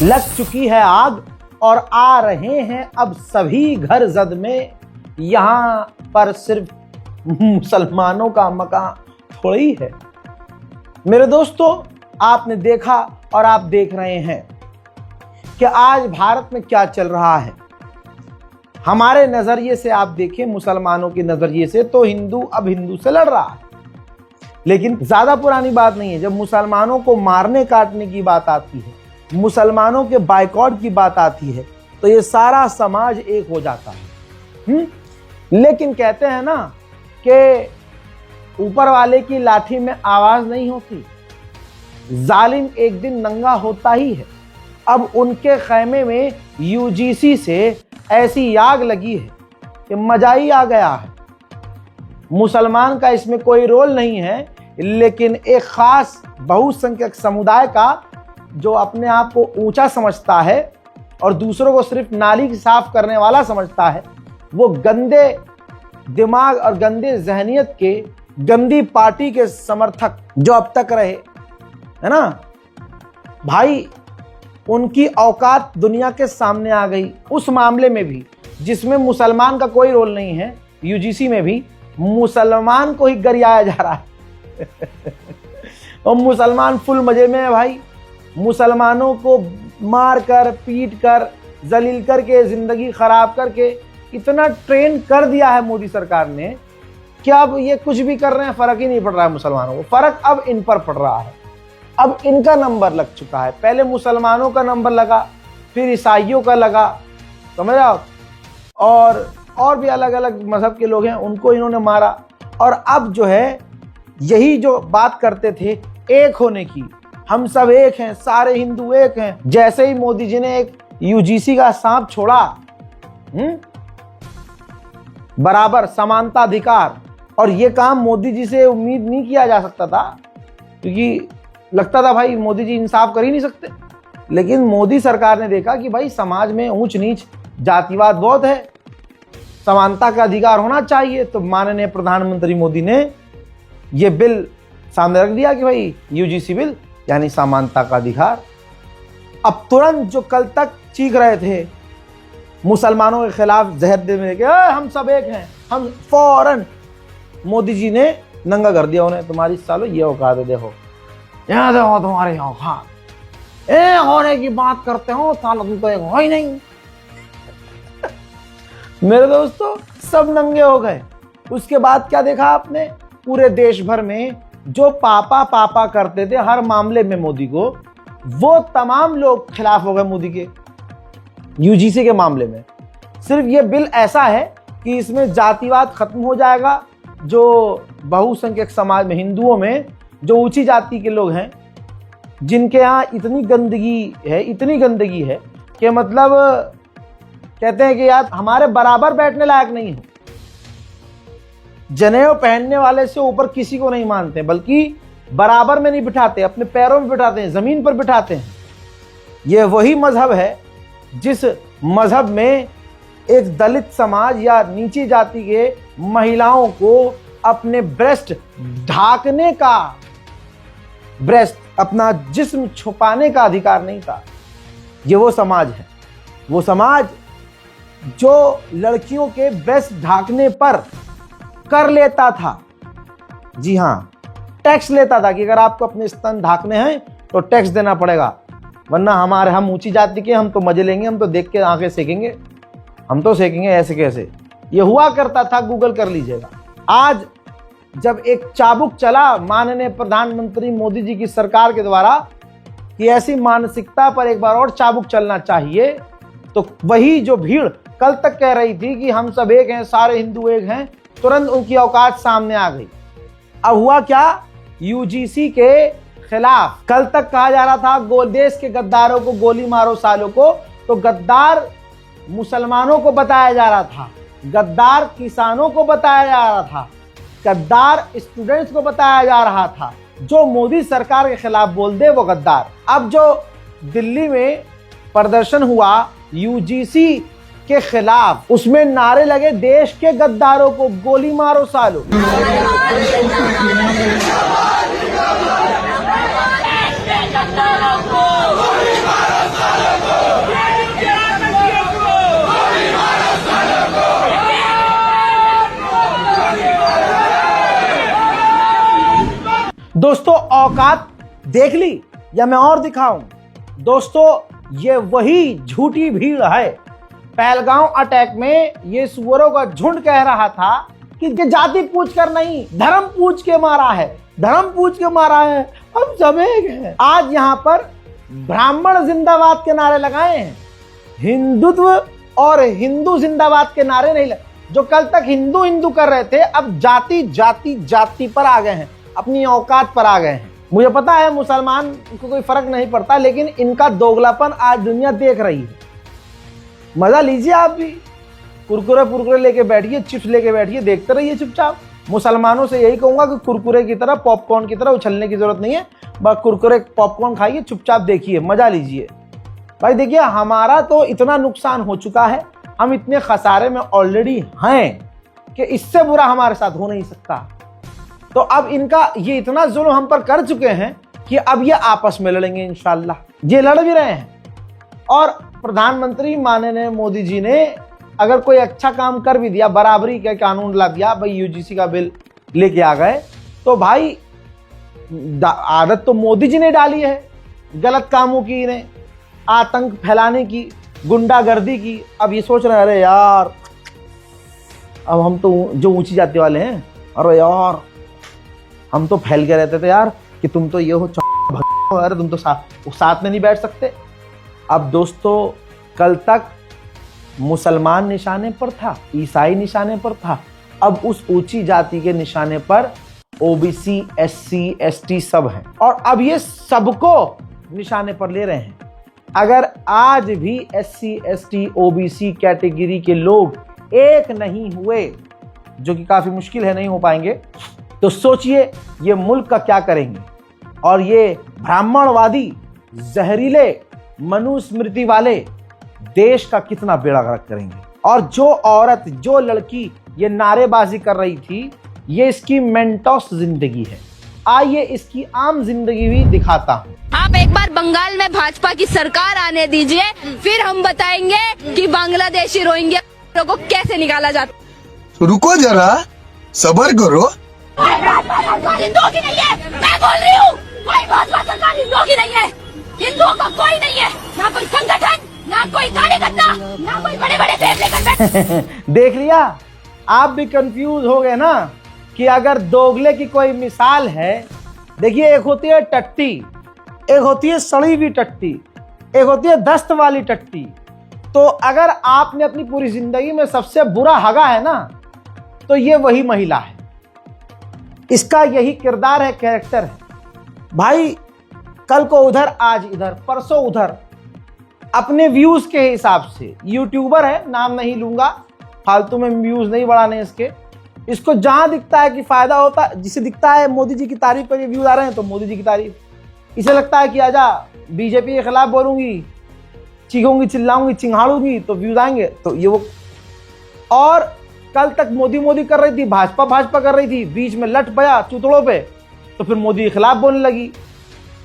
लग चुकी है आग और आ रहे हैं अब सभी घर जद में। यहाँ पर सिर्फ मुसलमानों का मकान थोड़ी है। मेरे दोस्तों, आपने देखा और आप देख रहे हैं कि आज भारत में क्या चल रहा है। हमारे नजरिए से आप देखें, मुसलमानों के नजरिए से तो हिंदू अब हिंदू से लड़ रहा है। लेकिन ज्यादा पुरानी बात नहीं है, जब मुसलमानों को मारने काटने की बात आती है, मुसलमानों के बाइकॉट की बात आती है, तो ये सारा समाज एक हो जाता है। लेकिन कहते हैं ना कि ऊपर वाले की लाठी में आवाज नहीं होती, जालिम एक दिन नंगा होता ही है। अब उनके खैमे में यूजीसी से ऐसी आग लगी है कि मजा ही आ गया है। मुसलमान का इसमें कोई रोल नहीं है, लेकिन एक खास बहुसंख्यक समुदाय का जो अपने आप को ऊंचा समझता है और दूसरों को सिर्फ नाली साफ करने वाला समझता है, वो गंदे दिमाग और गंदे जहनियत के गंदी पार्टी के समर्थक जो अब तक रहे, है ना भाई, उनकी औकात दुनिया के सामने आ गई। उस मामले में भी जिसमें मुसलमान का कोई रोल नहीं है, यूजीसी में भी मुसलमान को ही गरियाया जा रहा है। और मुसलमान फुल मजे में है भाई। मुसलमानों को मार कर, पीट कर, जलील करके, जिंदगी खराब करके इतना ट्रेन कर दिया है मोदी सरकार ने कि अब ये कुछ भी कर रहे हैं, फर्क ही नहीं पड़ रहा है मुसलमानों को। फर्क अब इन पर पड़ रहा है। अब इनका नंबर लग चुका है। पहले मुसलमानों का नंबर लगा, फिर ईसाइयों का लगा, समझ रहे हो, और भी अलग अलग मजहब के लोग हैं, उनको इन्होंने मारा। और अब जो है, यही जो बात करते थे एक होने की, हम सब एक हैं, सारे हिंदू एक हैं, जैसे ही मोदी जी ने एक यूजीसी का सांप छोड़ा, बराबर समानता अधिकार, और ये काम मोदी जी से उम्मीद नहीं किया जा सकता था, क्योंकि लगता था भाई मोदी जी इंसाफ कर ही नहीं सकते। लेकिन मोदी सरकार ने देखा कि भाई समाज में ऊंच नीच, जातिवाद बहुत है, समानता का अधिकार होना चाहिए। तो माननीय प्रधानमंत्री मोदी ने ये बिल सामने रख दिया कि भाई यूजीसी बिल, यानी समानता का अधिकार। अब तुरंत जो कल तक चीख रहे थे मुसलमानों के खिलाफ जहर देने के, हम सब एक हैं, हम, फौरन मोदी जी ने नंगा कर दिया उन्हें। तुम्हारी सालों ये औकात है, देखो यहाँ देखो तुम्हारे औकात, एक होने की बात करते हो, सालों तुम तो एक हो ही नहीं। मेरे दोस्तों, सब नंगे हो गए। उसके बाद क्या देखा आपने? पूरे देश भर में जो पापा पापा करते थे हर मामले में मोदी को, वो तमाम लोग खिलाफ हो गए मोदी के यूजीसी के मामले में। सिर्फ ये बिल ऐसा है कि इसमें जातिवाद खत्म हो जाएगा। जो बहुसंख्यक समाज में, हिंदुओं में जो ऊंची जाति के लोग हैं, जिनके यहाँ इतनी गंदगी है कि मतलब कहते हैं कि यार हमारे बराबर बैठने लायक नहीं है। जनेऊ पहनने वाले से ऊपर किसी को नहीं मानते, बल्कि बराबर में नहीं बिठाते, अपने पैरों में बिठाते हैं, जमीन पर बिठाते हैं। यह वही मजहब है जिस मजहब में एक दलित समाज या नीची जाति के महिलाओं को अपने ब्रेस्ट ढाकने का, अपना जिस्म छुपाने का अधिकार नहीं था। ये वो समाज है, वो समाज जो लड़कियों के ब्रेस्ट ढाकने पर कर लेता था, जी हाँ, टैक्स लेता था कि अगर आपको अपने स्तन ढाकने हैं तो टैक्स देना पड़ेगा, वरना हम ऊंची जाति के, हम तो मजे लेंगे, हम तो देख के आंखें सेकेंगे, हम तो सेकेंगे ऐसे कैसे। ये हुआ करता था, गूगल कर लीजिएगा। आज जब एक चाबुक चला माननीय प्रधानमंत्री मोदी जी की सरकार के द्वारा कि ऐसी मानसिकता पर एक बार और चाबुक चलना चाहिए, तो वही जो भीड़ कल तक कह रही थी कि हम सब एक हैं, सारे हिंदू एक हैं, तुरंत उनकी औकात सामने आ गई। अब हुआ क्या? यूजीसी के खिलाफ कल तक कहा जा रहा था देश के गद्दारों को गोली मारो सालों को, तो गद्दार मुसलमानों को बताया जा रहा था, गद्दार किसानों को बताया जा रहा था, गद्दार स्टूडेंट्स को बताया जा रहा था। जो मोदी सरकार के खिलाफ बोल दे वो गद्दार। अब जो दिल्ली में प्रदर्शन हुआ यूजीसी के खिलाफ, उसमें नारे लगे देश के गद्दारों को गोली मारो सालो। दोस्तों औकात देख ली या मैं और दिखाऊं? दोस्तों ये वही झूठी भीड़ है। पहलगांव अटैक में ये सुअरों का झुंड कह रहा था कि ये जाति पूछ कर नहीं, धर्म पूछ के मारा है, धर्म पूछ के मारा है, हम सब एक हैं। आज यहां पर ब्राह्मण जिंदाबाद के नारे लगाए हैं, हिंदुत्व और हिंदू जिंदाबाद के नारे नहीं लगे। जो कल तक हिंदू हिंदू कर रहे थे अब जाति जाति जाति पर आ गए हैं, अपनी औकात पर आ गए हैं। मुझे पता है मुसलमान को कोई फर्क नहीं पड़ता, लेकिन इनका दोगलापन आज दुनिया देख रही है। मजा लीजिए आप भी, कुरकुरे पुरकुरे लेके बैठिए, चिप्स लेके बैठिए, देखते रहिए चुपचाप। मुसलमानों से यही कहूंगा कि कुरकुरे की तरह, पॉपकॉर्न की तरह उछलने की जरूरत नहीं है, बस कुरकुरे पॉपकॉर्न खाइए, चुपचाप देखिए, मजा लीजिए। भाई देखिए हमारा तो इतना नुकसान हो चुका है, हम इतने खसारे में ऑलरेडी हैं कि इससे बुरा हमारे साथ हो नहीं सकता। तो अब इनका ये इतना जुल्म हम पर कर चुके हैं कि अब ये आपस में लड़ेंगे इंशाल्लाह। ये लड़ भी रहे हैं। और प्रधानमंत्री माननीय मोदी जी ने अगर कोई अच्छा काम कर भी दिया, बराबरी का कानून ला दिया, भाई यूजीसी का बिल लेके आ गए, तो भाई आदत तो मोदी जी ने डाली है गलत कामों की, इन्हें आतंक फैलाने की, गुंडागर्दी की। अब ये सोच रहे हैं अरे यार अब हम तो जो ऊंची जाति वाले हैं, अरे यार हम तो फैल के रहते थे यार कि तुम तो ये हो, अरे तुम तो साथ में नहीं बैठ सकते। अब दोस्तों कल तक मुसलमान निशाने पर था, ईसाई निशाने पर था, अब उस ऊंची जाति के निशाने पर ओबीसी, एससी, एसटी सब हैं और अब ये सबको निशाने पर ले रहे हैं। अगर आज भी एससी, एसटी, ओबीसी कैटेगरी के लोग एक नहीं हुए, जो कि काफी मुश्किल है, नहीं हो पाएंगे, तो सोचिए ये मुल्क का क्या करेंगे। और ये ब्राह्मणवादी जहरीले मनुस्मृति वाले देश का कितना बेड़ा गर्क करेंगे। और जो औरत, जो लड़की ये नारेबाजी कर रही थी, ये इसकी मेंटोस जिंदगी है। आइए इसकी आम जिंदगी भी दिखाता हूँ। आप एक बार बंगाल में भाजपा की सरकार आने दीजिए, फिर हम बताएंगे कि बांग्लादेशी रोहिंग्या को कैसे निकाला जाता। रुको जरा, सब्र करो। हिंदुओं की नहीं है, मैं बोल रही हूँ, कोई भाजपा सरकार हिंदुओं की नहीं है, हिंदुओं का कोई नहीं है, ना कोई संगठन, ना कोई कार्यकर्ता, ना कोई बड़े बड़े फैसले। देख लिया, आप भी कंफ्यूज हो गए ना कि अगर दोगले की कोई मिसाल है। देखिए एक होती है टट्टी, एक होती है सड़ी हुई टट्टी, एक होती है दस्त वाली टट्टी। तो अगर आपने अपनी पूरी जिंदगी में सबसे बुरा हगा है ना, तो ये वही महिला है, इसका यही किरदार है, कैरेक्टर है। भाई कल को उधर, आज इधर, परसों उधर, अपने व्यूज के हिसाब से यूट्यूबर है, नाम नहीं लूंगा, फालतू में व्यूज नहीं बढ़ाने इसके। इसको जहां दिखता है कि फायदा होता है, जिसे दिखता है मोदी जी की तारीफ पर व्यूज आ रहे हैं तो मोदी जी की तारीफ, इसे लगता है कि आजा बीजेपी के खिलाफ बोलूंगी, चीखूंगी, चिल्लाऊंगी, चिंगाड़ूंगी तो व्यूज आएंगे, तो ये वो। और कल तक मोदी मोदी कर रही थी, भाजपा भाजपा कर रही थी, बीच में लट पया चूतड़ों पे, तो फिर मोदी के खिलाफ बोलने लगी।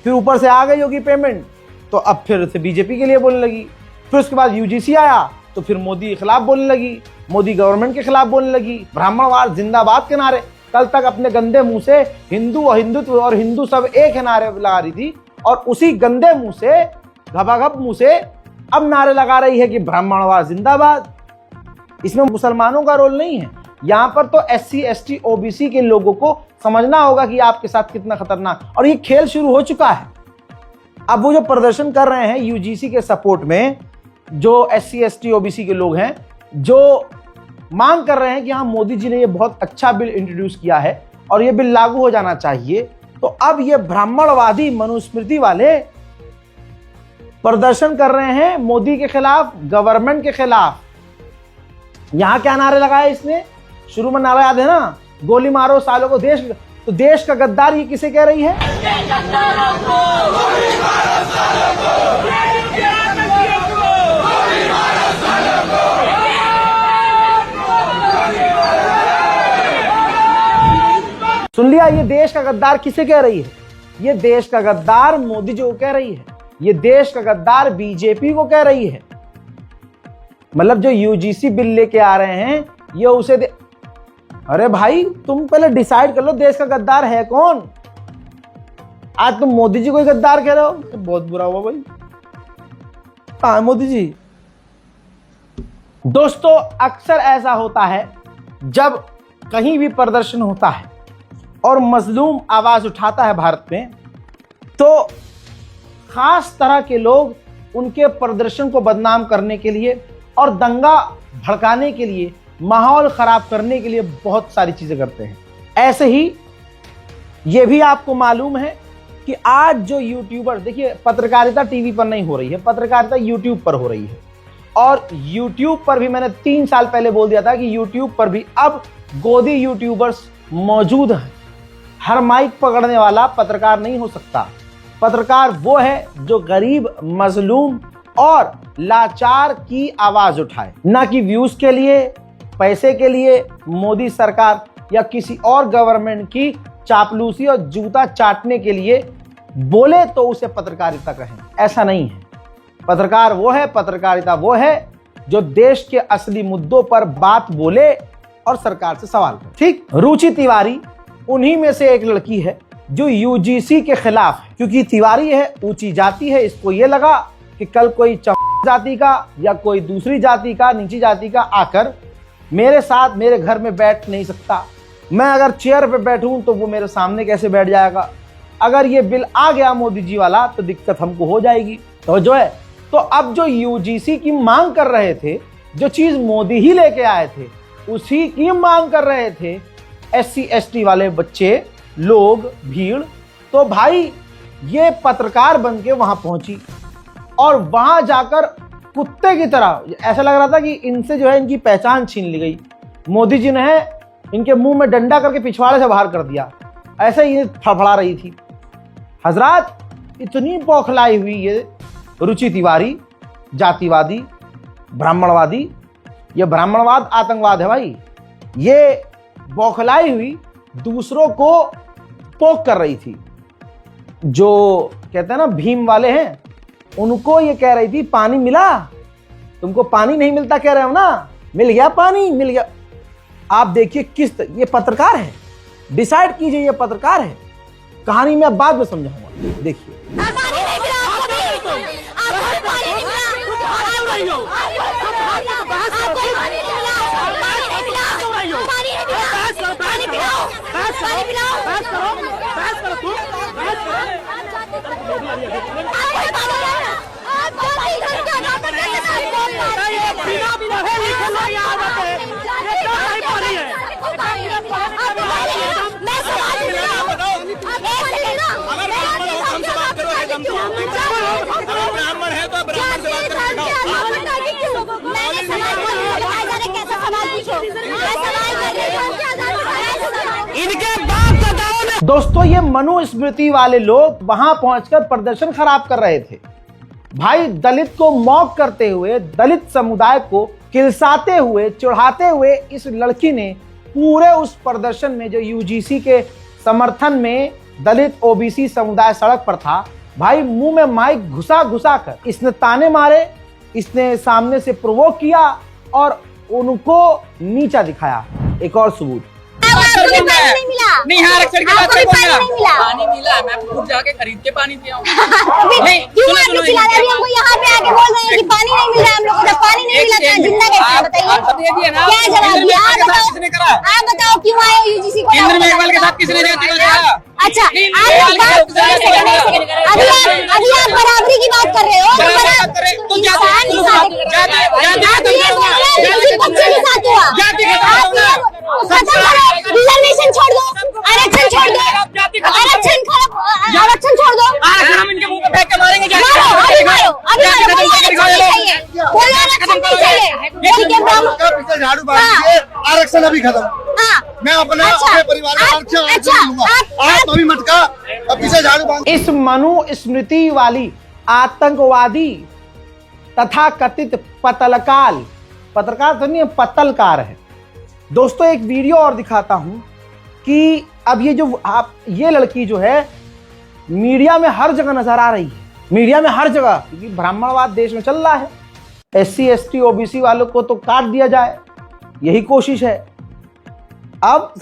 फिर ऊपर से आ गई होगी पेमेंट, तो अब फिर से बीजेपी के लिए बोलने लगी। फिर उसके बाद यूजीसी आया तो फिर मोदी के खिलाफ बोलने लगी, मोदी गवर्नमेंट के खिलाफ बोलने लगी, ब्राह्मणवाद जिंदाबाद के नारे। कल तक अपने गंदे मुंह से हिंदू और हिंदुत्व और हिंदू सब एक है नारे लगा रही थी, और उसी गंदे मुंह से, घबाघब मुंह से अब नारे लगा रही है कि ब्राह्मणवाद जिंदाबाद। इसमें मुसलमानों का रोल नहीं है, यहाँ पर तो एससी, एसटी, ओबीसी के लोगों को समझना होगा कि आपके साथ कितना खतरनाक। और ये खेल शुरू हो चुका है। अब वो जो प्रदर्शन कर रहे हैं यूजीसी के सपोर्ट में, जो एससी, एसटी, ओबीसी के लोग हैं, जो मांग कर रहे हैं कि हाँ मोदी जी ने ये बहुत अच्छा बिल इंट्रोड्यूस किया है और ये बिल लागू हो जाना चाहिए, तो अब ये ब्राह्मणवादी मनुस्मृति वाले प्रदर्शन कर रहे हैं मोदी के खिलाफ, गवर्नमेंट के खिलाफ। यहां क्या नारे लगाए इसने? शुरू में नारा याद है ना, गोली मारो सालों को देश, तो देश का गद्दार ये किसे कह रही है? सुन लिया, ये देश का गद्दार किसे कह रही है? ये देश का गद्दार मोदी जी को कह रही है, ये देश का गद्दार बीजेपी को कह रही है। मतलब जो यूजीसी बिल लेके आ रहे हैं ये उसे अरे भाई तुम पहले डिसाइड कर लो देश का गद्दार है कौन। आज तुम मोदी जी को गद्दार कह रहे हो, बहुत बुरा हुआ भाई। हाँ मोदी जी। दोस्तों अक्सर ऐसा होता है जब कहीं भी प्रदर्शन होता है और मजलूम आवाज उठाता है भारत में, तो खास तरह के लोग उनके प्रदर्शन को बदनाम करने के लिए और दंगा भड़काने के लिए, माहौल खराब करने के लिए बहुत सारी चीजें करते हैं। ऐसे ही ये भी आपको मालूम है कि आज जो यूट्यूबर, देखिए पत्रकारिता टीवी पर नहीं हो रही है, पत्रकारिता यूट्यूब पर हो रही है। और यूट्यूब पर भी मैंने 3 साल पहले बोल दिया था कि यूट्यूब पर भी अब गोदी यूट्यूबर्स मौजूद हैं। हर माइक पकड़ने वाला पत्रकार नहीं हो सकता। पत्रकार वो है जो गरीब, मजलूम और लाचार की आवाज उठाए, ना कि व्यूज के लिए, पैसे के लिए, मोदी सरकार या किसी और गवर्नमेंट की चापलूसी और जूता चाटने के लिए बोले तो उसे पत्रकारिता कहें। ऐसा नहीं है। पत्रकार वो है, पत्रकारिता वो है जो देश के असली मुद्दों पर बात बोले और सरकार से सवाल करे। ठीक, रुचि तिवारी उन्हीं में से एक लड़की है जो यूजीसी के खिलाफ है, क्योंकि तिवारी है, ऊंची जाति है। इसको ये लगा कि कल कोई जाति का या कोई दूसरी जाति का, नीची जाति का आकर मेरे साथ मेरे घर में बैठ नहीं सकता। मैं अगर चेयर पे बैठूं तो वो मेरे सामने कैसे बैठ जाएगा। अगर ये बिल आ गया मोदी जी वाला तो दिक्कत हमको हो जाएगी। तो जो है, तो अब जो यूजीसी की मांग कर रहे थे, जो चीज मोदी ही लेके आए थे, उसी की मांग कर रहे थे SC ST वाले बच्चे लोग, भीड़। तो भाई ये पत्रकार बन के वहां पहुंची और वहां जाकर कुत्ते की तरह, ऐसा लग रहा था कि इनसे जो है इनकी पहचान छीन ली गई। मोदी जी ने इनके मुंह में डंडा करके पिछवाड़े से बाहर कर दिया। ऐसे ही फड़फड़ा रही थी। हजरात, इतनी बौखलाई हुई ये रुचि तिवारी, जातिवादी, ब्राह्मणवादी। ये ब्राह्मणवाद आतंकवाद है भाई। ये बौखलाई हुई दूसरों को पोक कर रही थी। जो कहते हैं ना भीम वाले हैं, उनको ये कह रही थी पानी मिला, तुमको पानी नहीं मिलता कह रहे हो ना, मिल गया पानी, मिल गया। आप देखिए ये पत्रकार है, डिसाइड कीजिए ये पत्रकार है। कहानी मैं बाद में समझाऊंगा। देखिए ब्राह्मण है तो ब्राह्मण से बात इनके बाप बताओ ना। दोस्तों ये मनुस्मृति वाले लोग वहां पहुंचकर प्रदर्शन खराब कर रहे थे भाई। दलित को मॉक करते हुए, दलित समुदाय को किलसाते हुए, चिढ़ाते हुए इस लड़की ने पूरे उस प्रदर्शन में, जो यूजीसी के समर्थन में दलित ओबीसी समुदाय सड़क पर था भाई, मुंह में माइक घुसा घुसा कर इसने ताने मारे, इसने सामने से प्रोवोक किया और उनको नीचा दिखाया। एक और सबूत, नहीं आरक्षण की बात पानी मिला, मैं खुद जाके खरीद के पानी पिया हूँ। क्यों आपने पिला रहे हैं? हमको यहाँ पे आके बोल रहे हैं कि पानी नहीं मिल रहा है, हम लोगों को पानी नहीं मिला था। जिंदा कैसे है बताइए? क्या जवाब दिया? आप बताओ क्यों आए हो यूजीसी को? केंद्र मेघवाल के साथ किसने जाति का? अच्छा, अभी आप बराबरी की बात कर रहे हो। बच्चे के साथ हुआ, खत्म करो, रिजर्वेशन छोड़ दो, आरक्षण छोड़ दो, आरक्षण छोड़ दो। हम इनके मुंह पे फेंक के मारेंगे। झाड़ू मार आरक्षण अभी खत्म। मैं अपना अपने परिवार का आरक्षण लूंगा। आप अभी मटका अब पीछे झाड़ू मांग। इस मनुस्मृति वाली आतंकवादी तथा कथित पत्रकार तो नहीं है, पतलकार है। दोस्तों एक वीडियो और दिखाता हूं कि अब ये लड़की जो है मीडिया में हर जगह नजर आ रही है, मीडिया में हर जगह, क्योंकि ब्राह्मणवाद देश में चल रहा है। SC ST OBC वालों को तो काट दिया जाए, यही कोशिश है। अब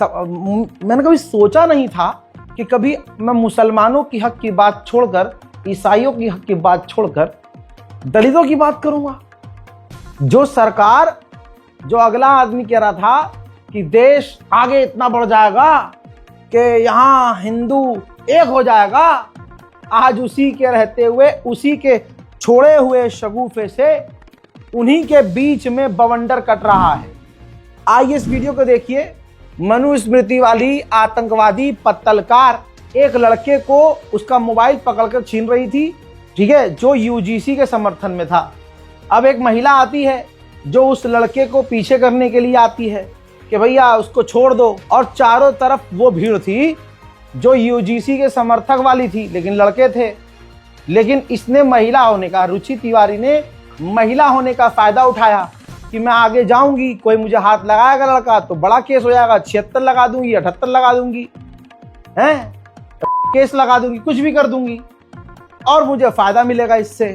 मैंने कभी सोचा नहीं था कि कभी मैं मुसलमानों की हक की बात छोड़कर, ईसाइयों की हक की बात छोड़कर दलितों की बात करूंगा। जो सरकार, जो अगला आदमी कह रहा था कि देश आगे इतना बढ़ जाएगा कि यहाँ हिंदू एक हो जाएगा, आज उसी के रहते हुए, उसी के छोड़े हुए शगुफे से उन्हीं के बीच में बवंडर कट रहा है। आइए इस वीडियो को देखिए। मनुस्मृति वाली आतंकवादी पत्तलकार एक लड़के को उसका मोबाइल पकड़कर छीन रही थी, ठीक है, जो यूजीसी के समर्थन में था। अब एक महिला आती है जो उस लड़के को पीछे करने के लिए आती है कि भैया उसको छोड़ दो, और चारों तरफ वो भीड़ थी जो यूजीसी के समर्थक वाली थी, लेकिन लड़के थे। लेकिन इसने महिला होने का, रुचि तिवारी ने महिला होने का फायदा उठाया कि मैं आगे जाऊंगी, कोई मुझे हाथ लगाएगा लड़का तो बड़ा केस हो जाएगा, 76 लगा दूंगी, 78 लगा दूंगी, हैं केस लगा दूंगी, कुछ भी कर दूंगी और मुझे फायदा मिलेगा इससे।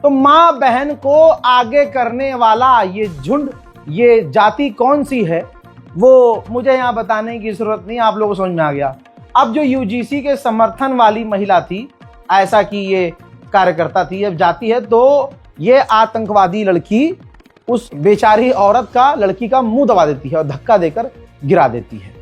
तो माँ बहन को आगे करने वाला ये झुंड, ये जाति कौन सी है वो मुझे यहाँ बताने की जरूरत नहीं, आप लोगों को समझ में आ गया। अब जो यूजीसी के समर्थन वाली महिला थी, ऐसा कि ये कार्यकर्ता थी, अब जाती है तो ये आतंकवादी लड़की उस बेचारी औरत का, लड़की का मुंह दबा देती है और धक्का देकर गिरा देती है।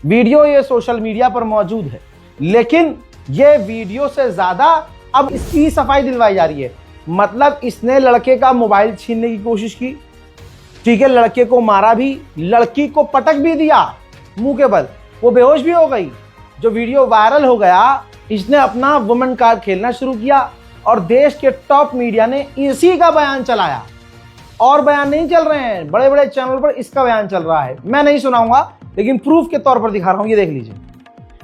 वीडियो ये सोशल मीडिया पर मौजूद है, लेकिन ये वीडियो से ज्यादा अब इसकी सफाई दिलवाई जा रही है। मतलब इसने लड़के का मोबाइल छीनने की कोशिश की, ठीक है, लड़के को मारा भी, लड़की को पटक भी दिया मुंह के बल, वो बेहोश भी हो गई। जो वीडियो वायरल हो गया, इसने अपना वुमेन कार्ड खेलना शुरू किया और देश के टॉप मीडिया ने इसी का बयान चलाया। और बयान नहीं चल रहे हैं, बड़े बड़े चैनल पर इसका बयान चल रहा है। मैं नहीं सुनाऊंगा, लेकिन प्रूफ के तौर पर दिखा रहा हूं, ये देख लीजिए,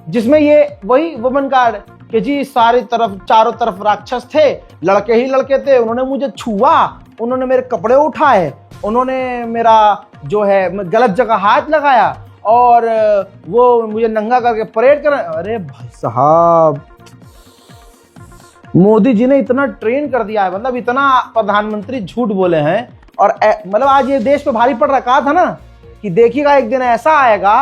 जिसमें ये वही वुमेन कार्ड कि जी सारी तरफ, चारों तरफ राक्षस थे, लड़के ही लड़के थे, उन्होंने मुझे छुआ, उन्होंने मेरे कपड़े उठाए, उन्होंने मेरा जो है गलत जगह हाथ लगाया और वो मुझे नंगा करके परेड कर। अरे भाई साहब, मोदी जी ने इतना ट्रेन कर दिया है, मतलब इतना प्रधानमंत्री झूठ बोले हैं। और मतलब आज ये देश पे भारी पड़ रखा था ना कि देखिएगा एक दिन ऐसा आएगा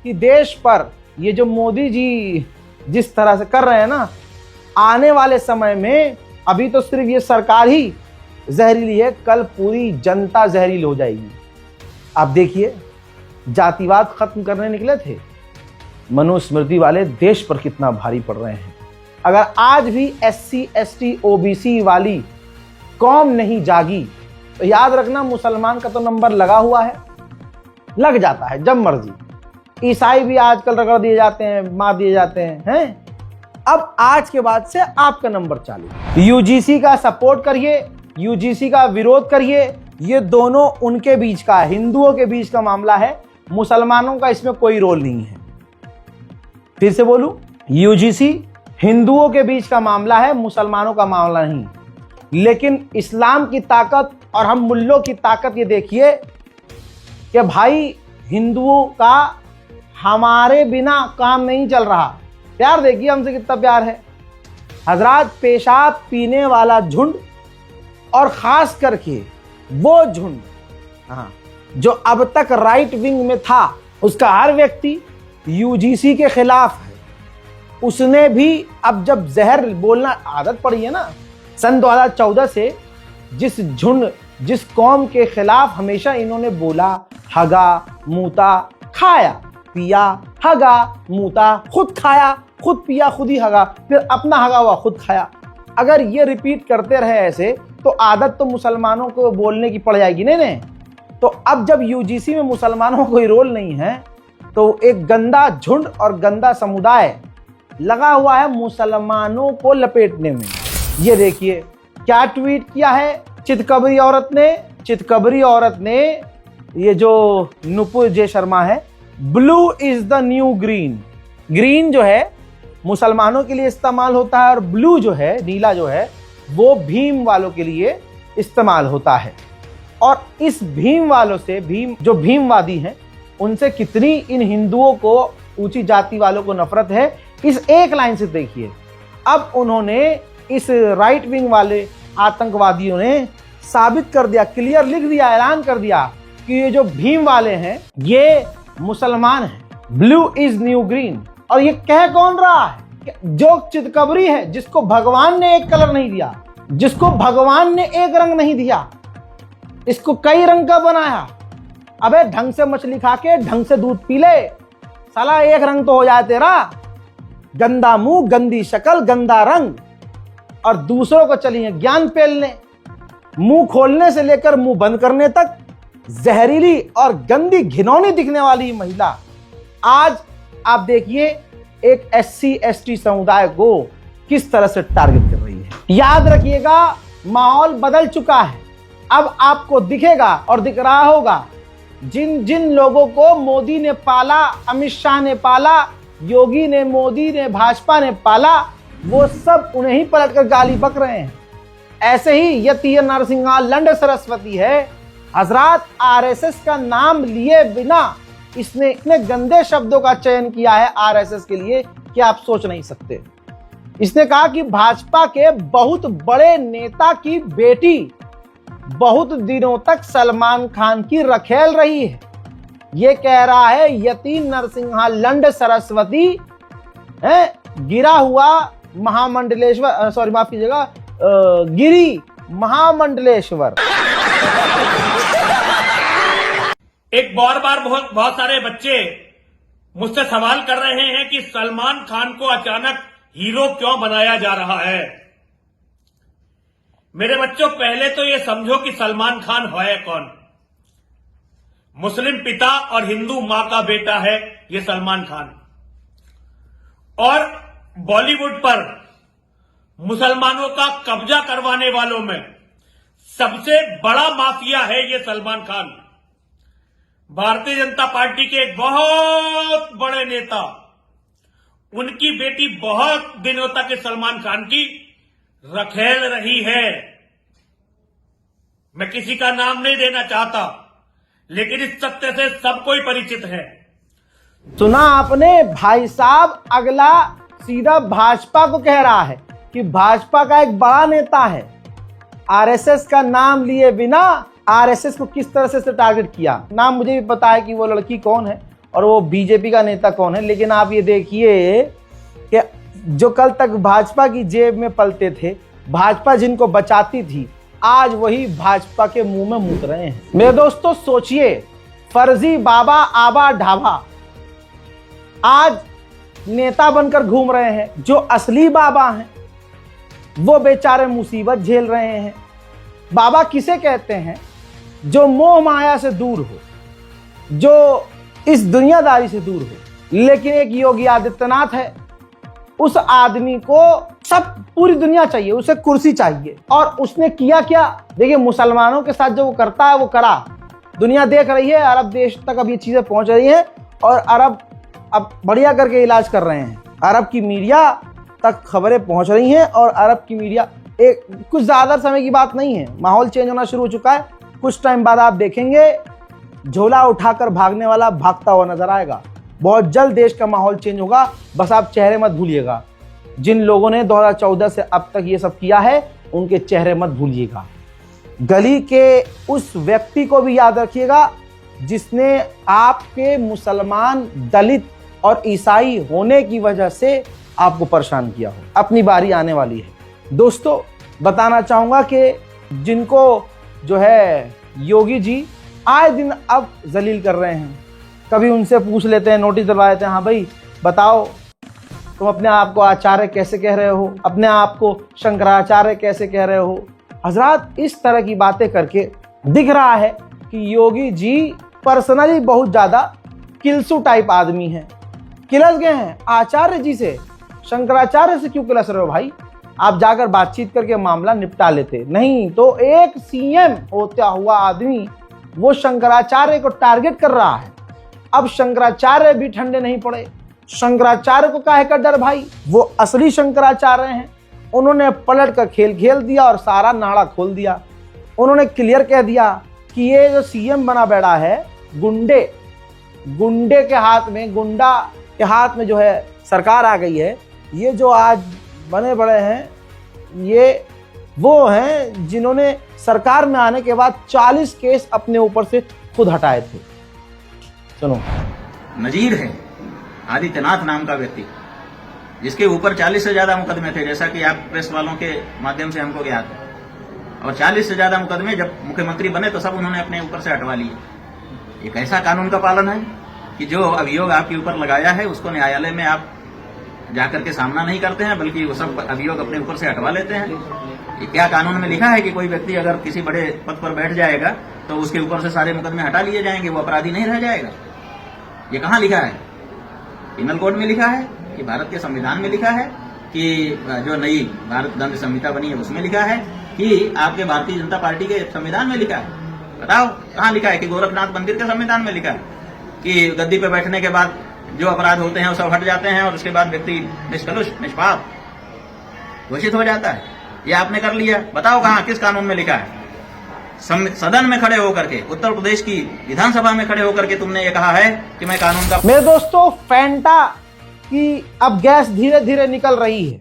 कि देश पर ये जो मोदी जी जिस तरह से कर रहे हैं ना, आने वाले समय में, अभी तो सिर्फ ये सरकार ही जहरीली है, कल पूरी जनता जहरीली हो जाएगी। आप देखिए, जातिवाद खत्म करने निकले थे, मनुस्मृति वाले देश पर कितना भारी पड़ रहे हैं। अगर आज भी SC ST OBC वाली कौम नहीं जागी तो याद रखना मुसलमान का तो नंबर लगा हुआ है, लग जाता है जब मर्जी। ईसाई भी आजकल रगड़ दिए जाते हैं, मार दिए जाते हैं। अब आज के बाद से आपका नंबर चालू। यूजीसी का सपोर्ट करिए, यूजीसी का विरोध करिए, ये दोनों उनके बीच का, हिंदुओं के बीच का मामला है, मुसलमानों का इसमें कोई रोल नहीं है। फिर से बोलूं, यूजीसी हिंदुओं के बीच का मामला है, मुसलमानों का मामला नहीं। लेकिन इस्लाम की ताकत और हम मुल्लों की ताकत ये देखिए कि भाई हिंदुओं का हमारे बिना काम नहीं चल रहा। प्यार देखिए हमसे कितना प्यार है। हजरात, पेशाब पीने वाला झुंड और खास करके वो झुंड, हाँ, जो अब तक राइट विंग में था, उसका हर व्यक्ति यूजीसी के खिलाफ है। उसने भी अब जब जहर बोलना आदत पड़ी है ना, सन 2014 से जिस झुंड, जिस कौम के खिलाफ हमेशा इन्होंने बोला, हगा मूता खाया पिया, हगा मूता, खुद खाया, खुद पिया, खुद ही हगा, फिर अपना हगा हुआ खुद खाया। अगर ये रिपीट करते रहे ऐसे तो आदत तो मुसलमानों को बोलने की पड़ जाएगी। नहीं। तो अब जब यूजीसी में मुसलमानों को कोई रोल नहीं है तो एक गंदा झुंड और गंदा समुदाय लगा हुआ है मुसलमानों को लपेटने में। ये देखिए क्या ट्वीट किया है चितकबरी औरत ने, ये जो नुपुर जे शर्मा है, blue is the new green. Green जो है मुसलमानों के लिए इस्तेमाल होता है और ब्लू जो है, नीला जो है, वो भीम वालों के लिए इस्तेमाल होता है। और इस भीम वालों से, जो भीमवादी हैं, उनसे कितनी इन हिंदुओं को, ऊंची जाति वालों को नफरत है, इस एक लाइन से देखिए। अब उन्होंने, इस राइट विंग वाले आतंकवादियों ने साबित कर दिया, क्लियर लिख दिया, ऐलान कर दिया कि ये जो भीम वाले हैं ये मुसलमान हैं। Blue is new green. और ये कह कौन रहा है? जो चितकबरी है, जिसको भगवान ने एक कलर नहीं दिया, जिसको भगवान ने एक रंग नहीं दिया, इसको कई रंग का बनाया। अबे ढंग से मछली खा के ढंग से दूध पी ले, साला एक रंग तो हो जाए तेरा। गंदा मुंह, गंदी शक्ल, गंदा रंग, और दूसरों को चलिए ज्ञान पेलने। मुंह खोलने से लेकर मुंह बंद करने तक जहरीली और गंदी घिनौनी दिखने वाली महिला आज आप देखिए एक SC ST समुदाय को किस तरह से टारगेट कर रही है। याद रखिएगा, माहौल बदल चुका है। अब आपको दिखेगा और दिख रहा होगा, जिन जिन लोगों को मोदी ने पाला, अमित शाह ने पाला, योगी ने, मोदी ने, भाजपा ने पाला, वो सब उन्हें ही पलटकर गाली बक रहे हैं। ऐसे ही यतीय नरसिंहा लंड सरस्वती है। हजरात, RSS का नाम लिए बिना इसने इतने गंदे शब्दों का चयन किया है RSS के लिए कि आप सोच नहीं सकते। इसने कहा कि भाजपा के बहुत बड़े नेता की बेटी बहुत दिनों तक सलमान खान की रखेल रही है। ये कह रहा है यति नरसिंहा लंड सरस्वती है, गिरा हुआ महामंडलेश्वर, सॉरी माफ कीजिएगा, गिरी महामंडलेश्वर। एक बार बहुत सारे बच्चे मुझसे सवाल कर रहे हैं कि सलमान खान को अचानक हीरो क्यों बनाया जा रहा है। मेरे बच्चों, पहले तो ये समझो कि सलमान खान है कौन। मुस्लिम पिता और हिंदू मां का बेटा है ये सलमान खान, और बॉलीवुड पर मुसलमानों का कब्जा करवाने वालों में सबसे बड़ा माफिया है ये सलमान खान। भारतीय जनता पार्टी के एक बहुत बड़े नेता, उनकी बेटी बहुत दिनों तक इस सलमान खान की रखेल रही है। मैं किसी का नाम नहीं देना चाहता, लेकिन इस सत्य से सबको ही परिचित है। सुना आपने भाई साहब, अगला सीधा भाजपा को कह रहा है कि भाजपा का एक बड़ा नेता है। RSS का नाम लिए बिना RSS को किस तरह से टारगेट किया। नाम मुझे भी पता है कि वो लड़की कौन है और वो बीजेपी का नेता कौन है, लेकिन आप ये देखिए कि जो कल तक भाजपा की जेब में पलते थे, भाजपा जिनको बचाती थी, आज वही भाजपा के मुंह में मूत रहे हैं। मेरे दोस्तों सोचिए, फर्जी बाबा आबा ढाबा आज नेता बनकर घूम रहे हैं। जो असली बाबा हैं वो बेचारे मुसीबत झेल रहे हैं। बाबा किसे कहते हैं? जो मोह माया से दूर हो, जो इस दुनियादारी से दूर हो। लेकिन एक योगी आदित्यनाथ है, उस आदमी को सब पूरी दुनिया चाहिए, उसे कुर्सी चाहिए। और उसने किया क्या? देखिए, मुसलमानों के साथ जो वो करता है वो करा। दुनिया देख रही है, अरब देश तक अब ये चीजें पहुंच रही हैं और अरब अब बढ़िया करके इलाज कर रहे हैं। अरब की मीडिया तक खबरें पहुंच रही हैं और अरब की मीडिया एक कुछ ज्यादा समय की बात नहीं है, माहौल चेंज होना शुरू हो चुका है। कुछ टाइम बाद आप देखेंगे झोला उठाकर भागने वाला भागता हुआ नजर आएगा। बहुत जल्द देश का माहौल चेंज होगा, बस आप चेहरे मत भूलिएगा। जिन लोगों ने 2014 से अब तक ये सब किया है, उनके चेहरे मत भूलिएगा। गली के उस व्यक्ति को भी याद रखिएगा जिसने आपके मुसलमान, दलित और ईसाई होने की वजह से आपको परेशान किया हो। अपनी बारी आने वाली है। दोस्तों, बताना चाहूंगा कि जिनको जो है योगी जी आए दिन अब जलील कर रहे हैं, कभी उनसे पूछ लेते हैं, नोटिस डलवा देते हैं, हाँ भाई बताओ तुम अपने आप को आचार्य कैसे कह रहे हो, अपने आप को शंकराचार्य कैसे कह रहे हो। हजरात, इस तरह की बातें करके दिख रहा है कि योगी जी पर्सनली बहुत ज्यादा किलसू टाइप आदमी है। किलस गए हैं आचार्य जी से। शंकराचार्य से क्यों किलस रहे हो भाई? आप जाकर बातचीत करके मामला निपटा लेते। नहीं तो एक CM होता हुआ आदमी वो शंकराचार्य को टारगेट कर रहा है। अब शंकराचार्य भी ठंडे नहीं पड़े। शंकराचार्य को काहे का डर भाई? वो असली शंकराचार्य हैं। उन्होंने पलट कर खेल खेल दिया और सारा नाड़ा खोल दिया। उन्होंने क्लियर कह दिया कि ये जो CM बना बैठा है, गुंडे के हाथ में, गुंडा के हाथ में जो है सरकार आ गई है। ये जो आज बने बड़े हैं, ये वो हैं जिन्होंने सरकार में आने के बाद 40 केस अपने ऊपर से खुद हटाए थे। सुनो, नजीर है आदित्यनाथ नाम का व्यक्ति, जिसके ऊपर 40 से ज्यादा मुकदमे थे, जैसा कि आप प्रेस वालों के माध्यम से हमको ज्ञात है। और 40 से ज्यादा मुकदमे जब मुख्यमंत्री बने तो सब उन्होंने अपने ऊपर से हटवा लिए। एक ऐसा कानून का पालन है कि जो अभियोग आपके ऊपर लगाया है उसको न्यायालय में आप जाकर के सामना नहीं करते हैं, बल्कि वो सब अभियोग अपने ऊपर से हटवा लेते हैं। ये क्या कानून में लिखा है कि कोई व्यक्ति अगर किसी बड़े पद पर बैठ जाएगा तो उसके ऊपर से सारे मुकदमे हटा लिए जाएंगे, वो अपराधी नहीं रह जाएगा? ये कहाँ लिखा है? पिनल कोड में लिखा है कि भारत के संविधान में लिखा है कि जो नई भारत दंड संहिता बनी है उसमें लिखा है कि आपके भारतीय जनता पार्टी के संविधान में लिखा है? बताओ कहाँ लिखा है? कि गोरखनाथ मंदिर के संविधान में लिखा है कि गद्दी पे बैठने के बाद जो अपराध होते हैं वो सब हट जाते हैं और उसके बाद व्यक्ति निष्कलुष निष्पाप घोषित हो जाता है? ये आपने कर लिया। बताओ कहाँ, किस कानून में लिखा है? सदन में खड़े होकर के, उत्तर प्रदेश की विधानसभा में खड़े होकर के तुमने ये कहा है कि मैं कानून का। मेरे दोस्तों, फैंटा की अब गैस धीरे धीरे निकल रही है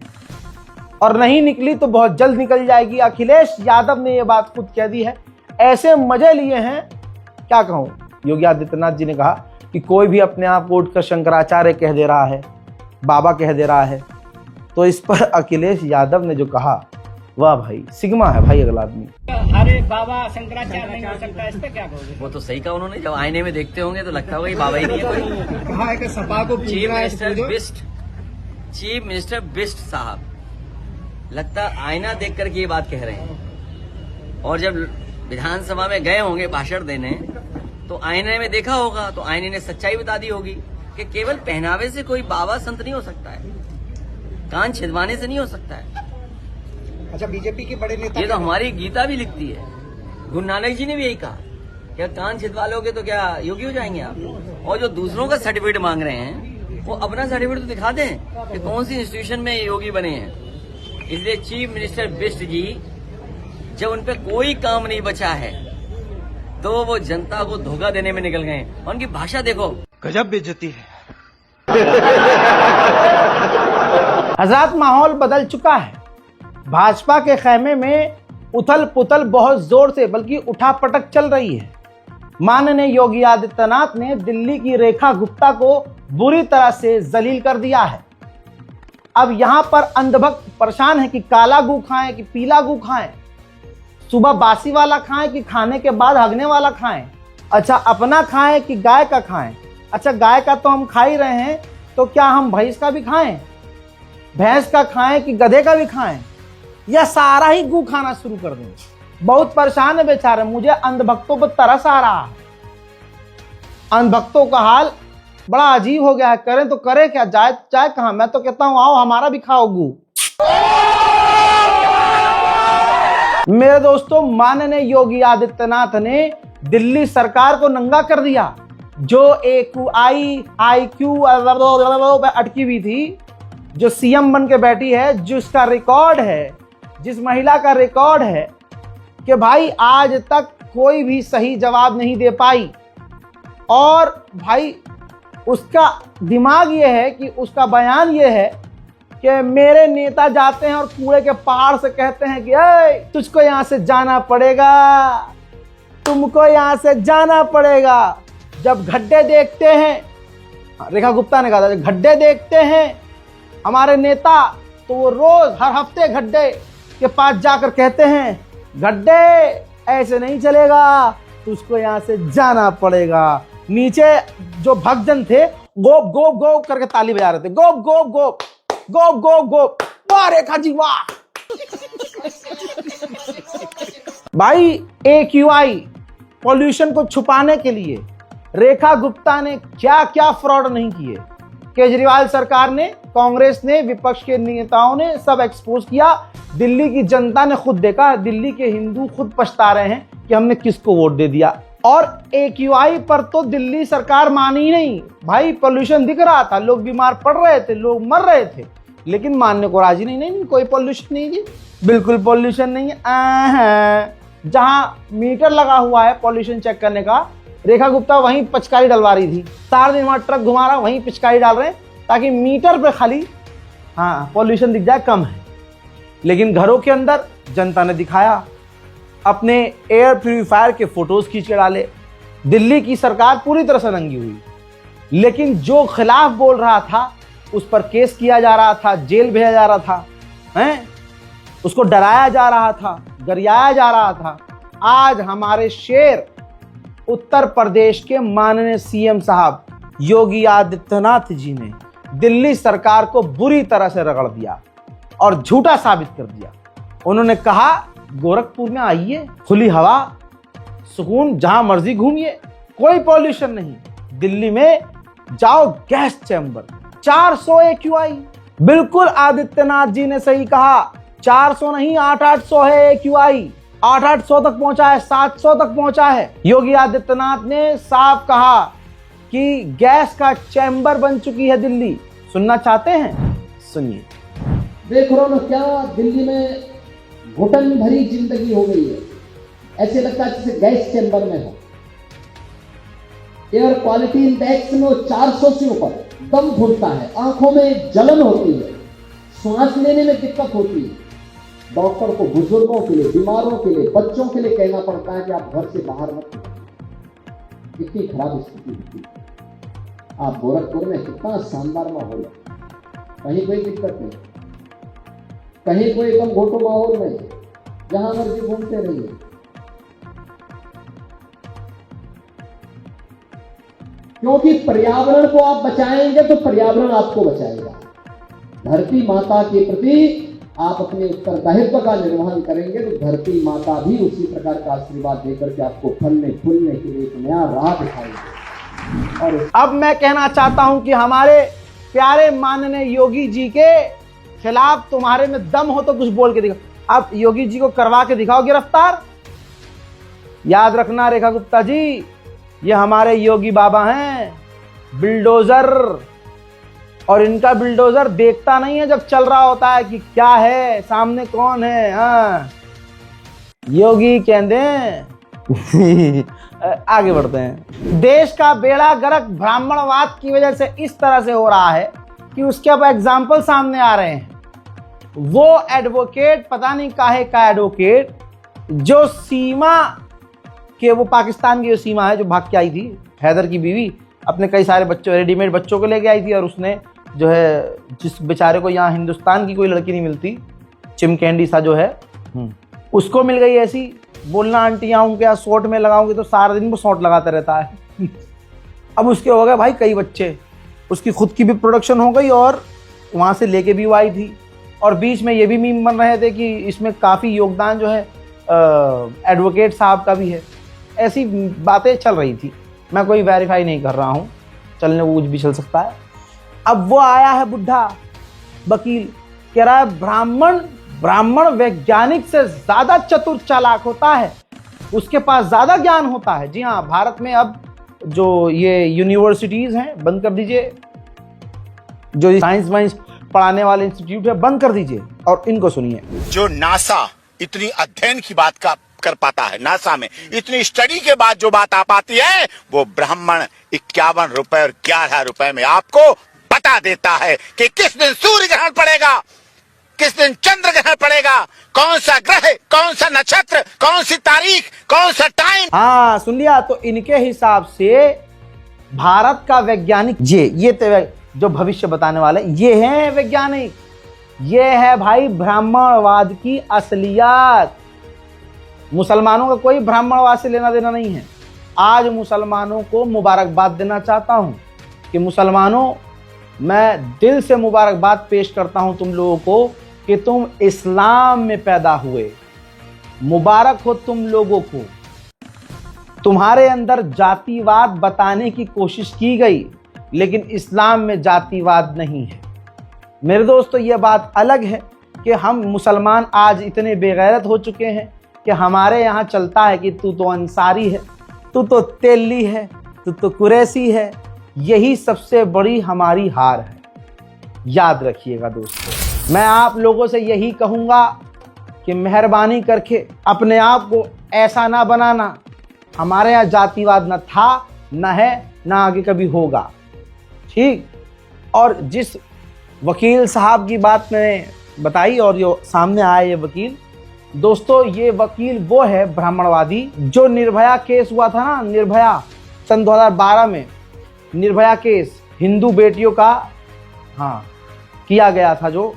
और नहीं निकली तो बहुत जल्द निकल जाएगी। अखिलेश यादव ने ये बात खुद कह दी है। ऐसे मजे लिए हैं, क्या कहूं। योगी आदित्यनाथ जी ने कहा कि कोई भी अपने आप को उठकर शंकराचार्य कह दे रहा है, बाबा कह दे रहा है, तो इस पर अखिलेश यादव ने जो कहा, वाह भाई, सिग्मा है भाई अगला आदमी। अरे बाबा शंकराचार्य नहीं हो सकता, इस पे क्या कहोगे? वो तो सही कहा उन्होंने, जब आईने में देखते होंगे तो लगता होगा ये बाबा ही नहीं है कोई। कहा है कि सपा को चीफ मिनिस्टर बिस्ट साहब लगता आईना देख करके ये बात कह रहे हैं। और जब विधानसभा में गए होंगे भाषण देने तो आईने में देखा होगा तो आईने ने सच्चाई बता दी होगी कि केवल पहनावे से कोई बाबा संत नहीं हो सकता है, कान छिदवाने से नहीं हो सकता है। अच्छा, बीजेपी के बड़े नेता, ये तो हमारी गीता भी लिखती है। गुरु नानक जी ने भी यही कहा, क्या कान छिदवा लोगे तो क्या योगी हो जाएंगे आप? और जो दूसरों का सर्टिफिकेट मांग रहे हैं वो अपना सर्टिफिकेट तो दिखा दें कि कौन सी इंस्टीट्यूशन में योगी बने हैं। इसलिए चीफ मिनिस्टर बिष्ट जी, जब उन पे कोई काम नहीं बचा है तो वो जनता को धोखा देने में निकल गए। उनकी भाषा देखो, गजब बेइज्जती है। हजरत, माहौल बदल चुका है। भाजपा के खेमे में उथल पुथल बहुत जोर से बल्कि उठापटक चल रही है। माननीय योगी आदित्यनाथ ने दिल्ली की रेखा गुप्ता को बुरी तरह से जलील कर दिया है। अब यहां पर अंधभक्त परेशान है कि काला गू खाएं कि पीला गू खाएं, सुबह बासी वाला खाएं कि खाने के बाद हगने वाला खाएं, अच्छा अपना खाएं कि गाय का खाएं। अच्छा, गाय का तो हम खा ही रहे हैं, तो क्या हम भैंस का भी खाएं? भैंस का खाएं कि गधे का भी खाएं, या सारा ही गू खाना शुरू कर दें? बहुत परेशान है बेचारे। मुझे अंधभक्तों पर तरस आ रहा है। अंधभक्तों का हाल बड़ा अजीब हो गया है। करें तो करें क्या, जाए जाए कहां? मैं तो कहता हूं आओ हमारा भी खाओ गू। मेरे दोस्तों, माननीय योगी आदित्यनाथ ने दिल्ली सरकार को नंगा कर दिया। जो AQI IQ अटकी हुई थी, जो सीएम बन के बैठी है, जिसका रिकॉर्ड है, जिस महिला का रिकॉर्ड है कि भाई आज तक कोई भी सही जवाब नहीं दे पाई। और भाई उसका दिमाग ये है कि उसका बयान ये है कि मेरे नेता जाते हैं और कूड़े के पहाड़ से कहते हैं कि ए, तुझको यहां से जाना पड़ेगा, तुमको यहां से जाना पड़ेगा। जब गड्ढे देखते हैं, रेखा गुप्ता ने कहा था, गड्ढे देखते हैं हमारे नेता तो वो रोज हर हफ्ते गड्ढे के पास जाकर कहते हैं, गड्ढे ऐसे नहीं चलेगा, तुझको यहां से जाना पड़ेगा। नीचे जो भक्तजन थे गोप गोप गोप करके ताली बजा रहे थे, गोप गोप गोप गोप गोप गोप। वाह रेखा जी वाह। भाई AQI पॉल्यूशन को छुपाने के लिए रेखा गुप्ता ने क्या क्या फ्रॉड नहीं किए। केजरीवाल सरकार ने, कांग्रेस ने, विपक्ष के नेताओं ने सब एक्सपोज किया। दिल्ली की जनता ने खुद देखा, दिल्ली के हिंदू खुद पछता रहे हैं कि हमने किसको वोट दे दिया। और AQI पर तो दिल्ली सरकार मानी ही नहीं। भाई पोल्यूशन दिख रहा था, लोग बीमार पड़ रहे थे, लोग मर रहे थे, लेकिन मानने को राजी नहीं। नहीं कोई पोल्यूशन नहीं जी, बिल्कुल पोल्यूशन नहीं है। जहां मीटर लगा हुआ है पोल्यूशन चेक करने का, रेखा गुप्ता वहीं पिचकारी डलवा रही थी। 4 दिन वहां ट्रक घुमा रहा, वहीं पिचकारी डाल रहे हैं ताकि मीटर पे खाली पोल्यूशन दिख जाए कम है। लेकिन घरों के अंदर जनता ने दिखाया, अपने एयर प्यूरिफायर के फोटोज खींच के डाले। दिल्ली की सरकार पूरी तरह से नंगी हुई। लेकिन जो खिलाफ बोल रहा था उस पर केस किया जा रहा था, जेल भेजा जा रहा था, हैं? उसको डराया जा रहा था, गरियाया जा रहा था। आज हमारे शेर उत्तर प्रदेश के माननीय सीएम साहब योगी आदित्यनाथ जी ने दिल्ली सरकार को बुरी तरह से रगड़ दिया और झूठा साबित कर दिया। उन्होंने कहा गोरखपुर में आइए, खुली हवा, सुकून, जहां मर्जी घूमिए, कोई पॉल्यूशन नहीं। दिल्ली में जाओ, गैस चैम्बर 400 AQI। बिल्कुल आदित्यनाथ जी ने सही कहा, 400 नहीं 800 है AQI। 800 तक पहुंचा है, 700 तक पहुंचा है। योगी आदित्यनाथ ने साफ कहा कि गैस का चैम्बर बन चुकी है दिल्ली। सुनना चाहते हैं? सुनिए। देख रहे हो ना क्या दिल्ली में घुटन भरी जिंदगी हो गई है। ऐसे लगता है जैसे गैस चैम्बर में हो। एयर क्वालिटी इंडेक्स में 400 से ऊपर, दम घुटता है, आंखों में जलन होती है, सांस लेने में दिक्कत होती है। डॉक्टर को बुजुर्गों के लिए, बीमारों के लिए, बच्चों के लिए कहना पड़ता है कि आप घर से बाहर मत निकलिए। इतनी खराब स्थिति होती है। आप गोरखपुर में कितना शानदार माहौल है, कहीं कोई दिक्कत नहीं, कहीं कोई एकदम घोटो माहौल नहीं, जहां मर्जी घूमते रहिए। क्योंकि पर्यावरण को आप बचाएंगे तो पर्यावरण आपको बचाएगा। धरती माता के प्रति आप अपने उत्तरदायित्व का निर्वहन करेंगे तो धरती माता भी उसी प्रकार का आशीर्वाद देकर के आपको फलने फूलने के लिए एक नया राह दिखाएगी। और अब मैं कहना चाहता हूं कि हमारे प्यारे माननीय योगी जी के खिलाफ तुम्हारे में दम हो तो कुछ बोल के दिखाओ। अब योगी जी को करवा के दिखाओ गिरफ्तार। याद रखना रेखा गुप्ता जी, ये हमारे योगी बाबा हैं, बिल्डोजर। और इनका बिल्डोजर देखता नहीं है जब चल रहा होता है कि क्या है, सामने कौन है। हाँ, योगी कहते हैं। आगे बढ़ते हैं। देश का बेड़ा गर्क ब्राह्मणवाद की वजह से इस तरह से हो रहा है कि उसके अब एग्जाम्पल सामने आ रहे हैं। वो एडवोकेट, पता नहीं काहे का एडवोकेट, जो सीमा के, वो पाकिस्तान की जो सीमा है, जो भाग के आई थी, हैदर की बीवी, अपने कई सारे बच्चों, रेडीमेड बच्चों को लेके आई थी। और उसने जो है, जिस बेचारे को यहाँ हिंदुस्तान की कोई लड़की नहीं मिलती, चिमकैंडी सा जो है, उसको मिल गई ऐसी। बोलना आंटी आऊँ क्या, शॉर्ट में लगाऊंगी तो सारा दिन वो शॉर्ट लगाता रहता है। अब उसके हो गए भाई कई बच्चे, उसकी खुद की भी प्रोडक्शन हो गई और वहाँ से लेके भी वो आई थी। और बीच में ये भी मीम बन रहे थे कि इसमें काफ़ी योगदान जो है एडवोकेट साहब का भी है। ऐसी बातें चल रही थी, मैं कोई वेरीफाई नहीं कर रहा हूँ, चलने को कुछ भी चल सकता है। अब वो आया है बुढ़ा वकील, कह रहा है ब्राह्मण वैज्ञानिक से ज्यादा चतुर चालाक होता है, उसके पास ज्यादा ज्ञान होता है। जी हाँ, भारत में अब जो ये यूनिवर्सिटीज हैं बंद कर दीजिए, जो साइंस वाइंस पढ़ाने वाले इंस्टीट्यूट है बंद कर दीजिए। और इनको सुनिए। जो नासा इतनी अध्ययन की बात कर पाता है, नासा में इतनी स्टडी के बाद जो बात आ पाती है, वो ब्राह्मण 51 रुपए और 11 रुपए में आपको बता देता है कि किस दिन सूर्य ग्रहण पड़ेगा, किस दिन चंद्र ग्रहण पड़ेगा, कौन सा ग्रह, कौन सा नक्षत्र, कौन सी तारीख, कौन सा टाइम। हाँ, सुन लिया। तो इनके हिसाब से भारत का वैज्ञानिक, ये जो भविष्य बताने वाले ये हैं वैज्ञानिक, ये है भाई ब्राह्मणवाद की असलियत। मुसलमानों का कोई ब्राह्मणवाद से लेना देना नहीं है। आज मुसलमानों को मुबारकबाद देना चाहता हूं कि मुसलमानों, मैं दिल से मुबारकबाद पेश करता हूं तुम लोगों को कि तुम इस्लाम में पैदा हुए। मुबारक हो तुम लोगों को। तुम्हारे अंदर जातिवाद बताने की कोशिश की गई, लेकिन इस्लाम में जातिवाद नहीं है। मेरे दोस्तों, यह बात अलग है कि हम मुसलमान आज इतने बेगैरत हो चुके हैं कि हमारे यहाँ चलता है कि तू तो अंसारी है, तू तो तेली है, तू तो कुरैशी है। यही सबसे बड़ी हमारी हार है। याद रखिएगा दोस्तों, मैं आप लोगों से यही कहूँगा कि मेहरबानी करके अपने आप को ऐसा ना बनाना। हमारे यहाँ जातिवाद न था, न है, न आगे कभी होगा। ठीक। और जिस वकील साहब की बात मैंने बताई और जो सामने आया ये वकील, दोस्तों ये वकील वो है ब्राह्मणवादी जो निर्भया केस हुआ था ना, निर्भया सन 2012 में, निर्भया केस हिंदू बेटियों का किया गया था जो,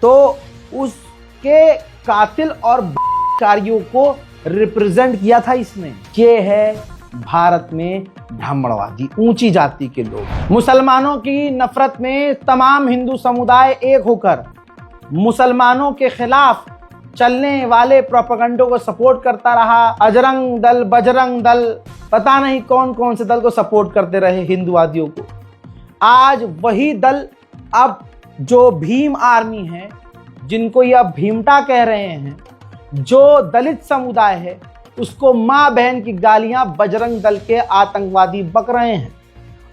तो उसके कातिल और कारियों को रिप्रेजेंट किया था इसने। ये है भारत में ब्राह्मणवादी, ऊंची जाति के लोग। मुसलमानों की नफरत में तमाम हिंदू समुदाय एक होकर मुसलमानों के खिलाफ चलने वाले प्रोपेगेंडो को सपोर्ट करता रहा। अजरंग दल, बजरंग दल, पता नहीं कौन कौन से दल को सपोर्ट करते रहे हिंदुवादियों को। आज वही दल अब जो भीम आर्मी है, जिनको ये अब भीमटा कह रहे हैं, जो दलित समुदाय है, उसको माँ बहन की गालियां बजरंग दल के आतंकवादी बक रहे हैं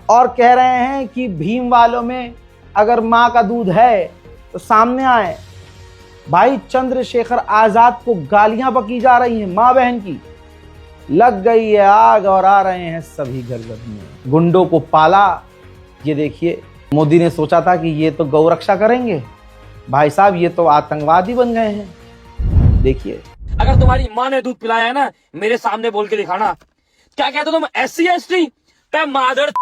और कह रहे हैं कि भीम वालों में अगर माँ का दूध है तो सामने आए। भाई चंद्रशेखर आजाद को गालियां बकी जा रही हैं माँ बहन की। लग गई है आग और आ रहे हैं सभी घर घर में। गुंडों को पाला। ये देखिए, मोदी ने सोचा था कि ये तो गौ रक्षा करेंगे, भाई साहब ये तो आतंकवादी बन गए हैं। देखिए, अगर तुम्हारी माँ ने दूध पिलाया है ना, मेरे सामने बोल के दिखाना। क्या कहते हो तुम? SC ST? मादर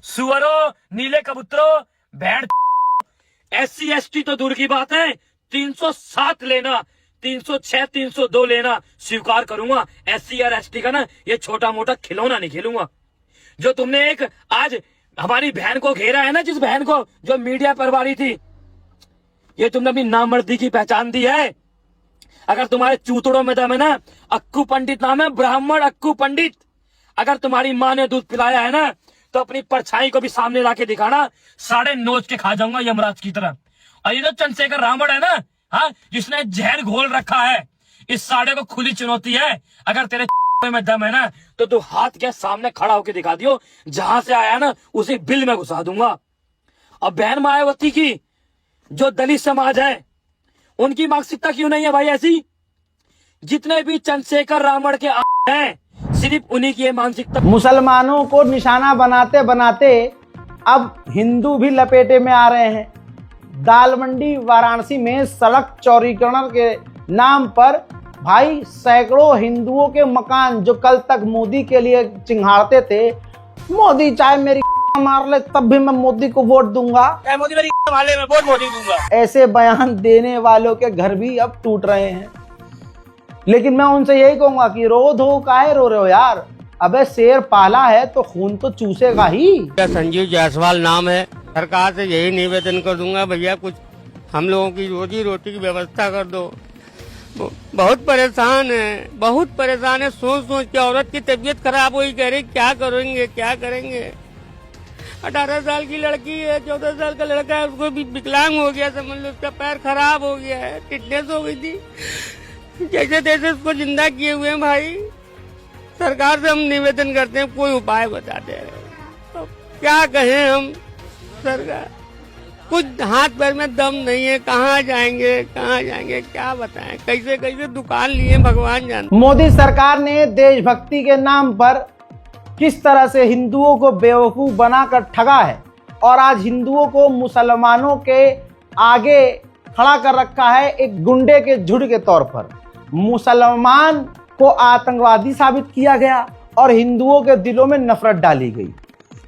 सुअरो, नीले कबूतरों, भेड़। SC ST तो दूर की बात है, 307 लेना, 306, 302 लेना स्वीकार करूंगा। SC और ST का ना ये छोटा मोटा खिलौना नहीं खेलूंगा। जो तुमने एक आज हमारी बहन को घेरा है ना, जिस बहन को जो मीडिया पर वाली थी, ये तुमने अपनी नामर्दी की पहचान दी है। अगर तुम्हारे चूतड़ों में दम है ना, अक्कू पंडित नाम है, ब्राह्मण अक्कू पंडित। अगर तुम्हारी माँ ने दूध पिलाया है ना, तो अपनी परछाई को भी सामने लाके दिखाना, साढ़े नोच के खा जाऊंगा यमराज की तरह। और ये जो चंद्रशेखर रावण है ना, जिसने जहर घोल रखा है, इस साढ़े को खुली चुनौती है। अगर तेरे में दम है ना, तो तू हाथ के सामने खड़ा होके दिखा दियो, जहां से आया ना उसी बिल में घुसा दूंगा। और बहन मायावती की जो दलित समाज है, उनकी मानसिकता क्यों नहीं है भाई ऐसी? जितने भी चंद्रशेखर रावण के हैं, सिर्फ उन्हीं की मानसिकता। मुसलमानों को निशाना बनाते बनाते अब हिंदू भी लपेटे में आ रहे हैं। दाल मंडी वाराणसी में सड़क चौड़ीकरण के नाम पर भाई सैकड़ों हिंदुओं के मकान, जो कल तक मोदी के लिए चिंघाड़ते थे, मोदी चाहे मेरी मार ले तब भी मैं मोदी को वोट दूंगा, मोदी मेरी मार ले, मैं वोट मोदी दूंगा, ऐसे बयान देने वालों के घर भी अब टूट रहे हैं। लेकिन मैं उनसे यही कहूंगा कि रो धो काहे रो रहे हो यार? अबे शेर पाला है तो खून तो चूसेगा ही। संजीव जायसवाल नाम है। सरकार से यही निवेदन कर दूंगा, भैया कुछ हम लोगों की रोजी रोटी की व्यवस्था कर दो। बहुत परेशान है, सोच सोच के औरत की तबीयत खराब हुई, कह रही क्या करेंगे। 18 साल की लड़की है, 14 साल का लड़का है, उसको भी विकलांग हो गया, समझ लो उसका पैर खराब हो गया है, टिटनेस हो गई थी। जैसे तैसे उसको जिंदा किए हुए हैं भाई। सरकार से हम निवेदन करते हैं, कोई उपाय बता दे। तो क्या कहें हम? सरकार कुछ हाथ पैर में दम नहीं है, कहाँ जाएंगे क्या बताएं, कैसे दुकान लिए भगवान जानते। मोदी सरकार ने देशभक्ति के नाम पर किस तरह से हिंदुओं को बेवकूफ बनाकर ठगा है और आज हिंदुओं को मुसलमानों के आगे खड़ा कर रखा है एक गुंडे के झुंड के तौर पर। मुसलमान को आतंकवादी साबित किया गया और हिंदुओं के दिलों में नफरत डाली गई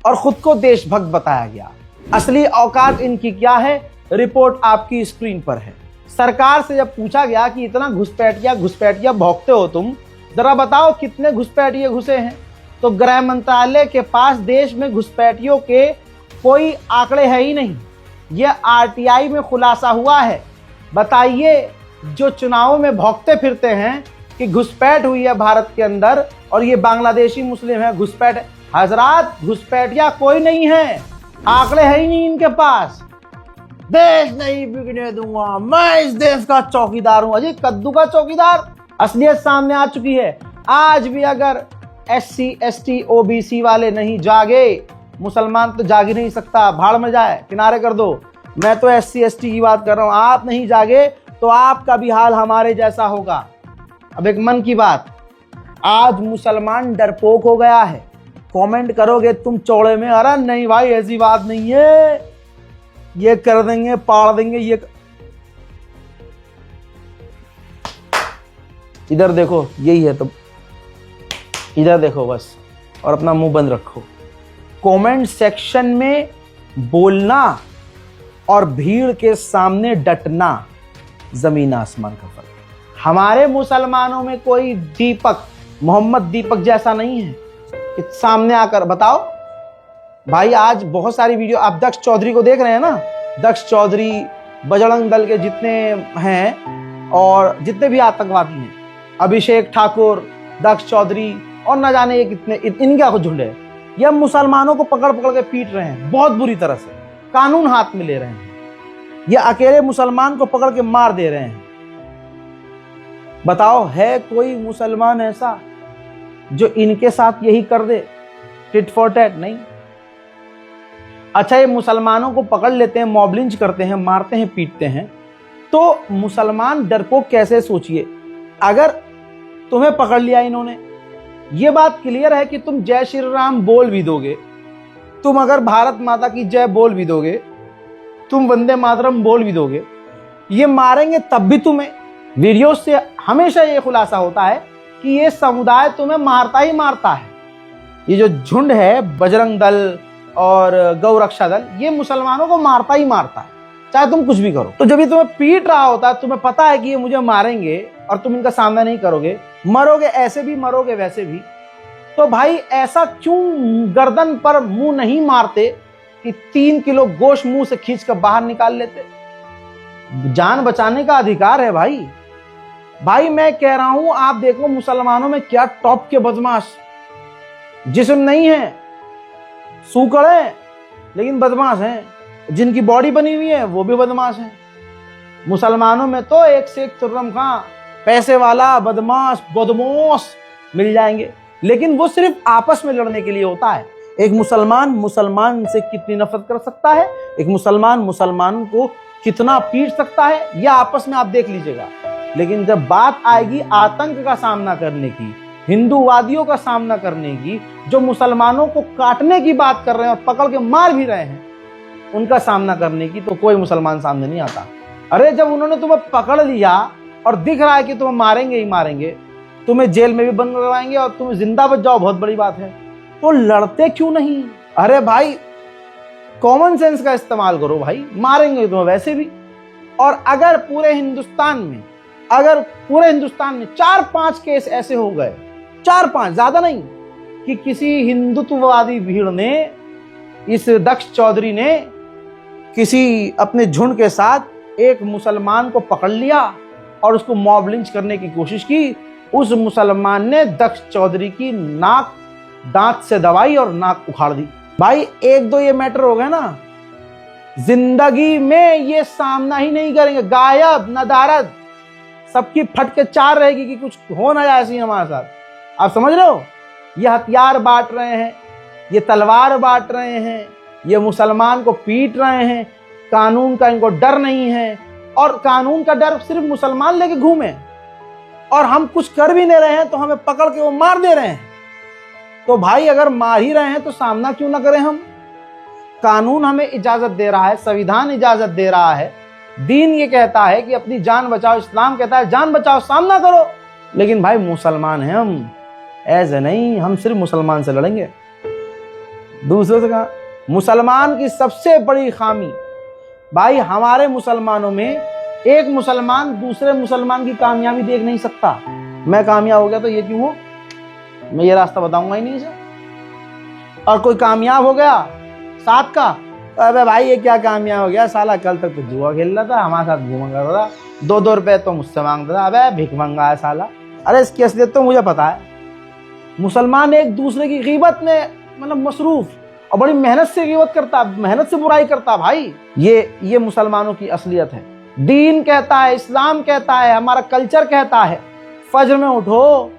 और खुद को देशभक्त बताया गया। असली औकात इनकी क्या है, रिपोर्ट आपकी स्क्रीन पर है। सरकार से जब पूछा गया कि इतना घुसपैठिया भौंकते हो तुम, जरा बताओ कितने घुसपैठिए घुसे हैं, तो गृह मंत्रालय के पास देश में घुसपैठियों के कोई आंकड़े है ही नहीं। यह RTI में खुलासा हुआ है। बताइए, जो चुनावों में भौंकते फिरते हैं कि घुसपैठ हुई है भारत के अंदर और ये बांग्लादेशी मुस्लिम है, घुसपैठ, हजरात घुसपैठिया कोई नहीं है, आंकड़े है ही नहीं इनके पास। देश नहीं बिकने दूंगा, मैं इस देश का चौकीदार हूं। अजी कद्दू का चौकीदार। असलियत सामने आ चुकी है। आज भी अगर SC ST OBC वाले नहीं जागे, मुसलमान तो जाग ही नहीं सकता, भाड़ में जाए, किनारे कर दो। मैं तो SC ST की बात कर रहा हूं। आप नहीं जागे तो आपका भी हाल हमारे जैसा होगा। अब एक मन की बात, आज मुसलमान डरपोक हो गया है। कमेंट करोगे तुम चौड़े में, अरे नहीं भाई ऐसी बात नहीं है, ये कर देंगे, पाड़ देंगे, ये इधर देखो, यही है तो इधर देखो बस, और अपना मुंह बंद रखो। कमेंट सेक्शन में बोलना और भीड़ के सामने डटना जमीन आसमान का फर्क है। हमारे मुसलमानों में कोई दीपक, मोहम्मद दीपक जैसा नहीं है कि सामने आकर बताओ। भाई आज बहुत सारी वीडियो आप दक्ष चौधरी को देख रहे हैं ना, दक्ष चौधरी, बजरंग दल के जितने हैं और जितने भी आतंकवादी हैं, अभिषेक ठाकुर, दक्ष चौधरी और न जाने ये कितने, इनका कुछ झुंड है, ये मुसलमानों को पकड़ पकड़ के पीट रहे हैं बहुत बुरी तरह से, कानून हाथ में ले रहे हैं। ये अकेले मुसलमान को पकड़ के मार दे रहे हैं। बताओ है कोई मुसलमान ऐसा जो इनके साथ यही कर दे, टिट फॉर टैट? नहीं। अच्छा, ये मुसलमानों को पकड़ लेते हैं, मॉब लिंच करते हैं, मारते हैं, पीटते हैं, तो मुसलमान डरपोक कैसे? सोचिए, अगर तुम्हें पकड़ लिया इन्होंने, ये बात क्लियर है कि तुम जय श्री राम बोल भी दोगे, तुम अगर भारत माता की जय बोल भी दोगे, तुम वंदे मातरम बोल भी दोगे, ये मारेंगे तब भी तुम्हें। वीडियो से हमेशा ये खुलासा होता है कि ये समुदाय तुम्हें मारता ही मारता है। ये जो झुंड है, बजरंग दल और गौ रक्षा दल, ये मुसलमानों को मारता ही मारता है, चाहे तुम कुछ भी करो। तो जब ये तुम्हें पीट रहा होता है, तुम्हें पता है कि ये मुझे मारेंगे और तुम इनका सामना नहीं करोगे, मरोगे, ऐसे भी मरोगे वैसे भी, तो भाई ऐसा क्यों गर्दन पर मुंह नहीं मारते कि 3 किलो गोश्त मुंह से खींच कर बाहर निकाल लेते? जान बचाने का अधिकार है भाई। भाई मैं कह रहा हूं, आप देखो मुसलमानों में क्या टॉप के बदमाश, जिस्म नहीं है, सूकड़ है लेकिन बदमाश हैं, जिनकी बॉडी बनी हुई है वो भी बदमाश हैं। मुसलमानों में तो एक से एक तुर्रम खां, पैसे वाला, बदमाश, बदमाश मिल जाएंगे, लेकिन वो सिर्फ आपस में लड़ने के लिए होता है। एक मुसलमान मुसलमान से कितनी नफरत कर सकता है, एक मुसलमान मुसलमान को कितना पीट सकता है, यह आपस में आप देख लीजिएगा। लेकिन जब बात आएगी आतंक का सामना करने की, हिंदूवादियों का सामना करने की, जो मुसलमानों को काटने की बात कर रहे हैं और पकड़ के मार भी रहे हैं, उनका सामना करने की, तो कोई मुसलमान सामने नहीं आता। अरे जब उन्होंने तुम्हें पकड़ लिया और दिख रहा है कि तुम्हें मारेंगे ही मारेंगे, तुम्हें जेल में भी बंद करवाएंगे और तुम जिंदा बच जाओ, बहुत बड़ी बात है, तो लड़ते क्यों नहीं? अरे भाई कॉमन सेंस का इस्तेमाल करो भाई, मारेंगे तुम्हें वैसे भी। और अगर पूरे हिंदुस्तान में 4-5 केस ऐसे हो गए, 4-5, ज्यादा नहीं, कि किसी हिंदुत्ववादी भीड़ ने, इस दक्ष चौधरी ने किसी अपने झुंड के साथ एक मुसलमान को पकड़ लिया और उसको मॉब लिंच करने की कोशिश की, उस मुसलमान ने दक्ष चौधरी की नाक दांत से दबाई और नाक उखाड़ दी। भाई 1-2 ये मैटर हो गए ना, जिंदगी में ये सामना ही नहीं करेंगे, गायब, नदारद, सबकी फट के 4 रहेगी कि कुछ हो ना जाए ऐसी हमारे साथ। आप समझ रहे हो? ये हथियार बांट रहे हैं, ये तलवार बांट रहे हैं, ये मुसलमान को पीट रहे हैं, कानून का इनको डर नहीं है, और कानून का डर सिर्फ मुसलमान लेके घूमे, और हम कुछ कर भी नहीं रहे हैं तो हमें पकड़ के वो मार दे रहे हैं। तो भाई अगर मार ही रहे हैं तो सामना क्यों ना करें हम? कानून हमें इजाजत दे रहा है, संविधान इजाजत दे रहा है, दीन ये कहता है कि अपनी जान बचाओ, इस्लाम कहता है जान बचाओ, सामना करो। लेकिन भाई मुसलमान हैं हम, ऐसे नहीं, हम सिर्फ मुसलमान से लड़ेंगे, दूसरे से कहा। मुसलमान की सबसे बड़ी खामी भाई, हमारे मुसलमानों में एक मुसलमान दूसरे मुसलमान की कामयाबी देख नहीं सकता। मैं कामयाब हो गया तो ये क्यों हो, मैं ये रास्ता बताऊंगा ही नहीं इसे। और कोई कामयाब हो गया साथ का, तो अबे भाई ये क्या कामयाब हो गया, साला कल तक तो जुआ खेल रहा था, हमारे साथ घूमा कर रहा था, 2-2 रुपए तो मुझसे मांगता था, अबे भिख मंगा है साला। अरे इसकी असलियत तो मुझे पता है। मुसलमान एक दूसरे की ग़ीबत में मतलब मसरूफ और बड़ी मेहनत से ग़ीबत करता, मेहनत से बुराई करता। भाई ये मुसलमानों की असलियत है। दीन कहता है, इस्लाम कहता है, हमारा कल्चर कहता है, फज्र में उठो,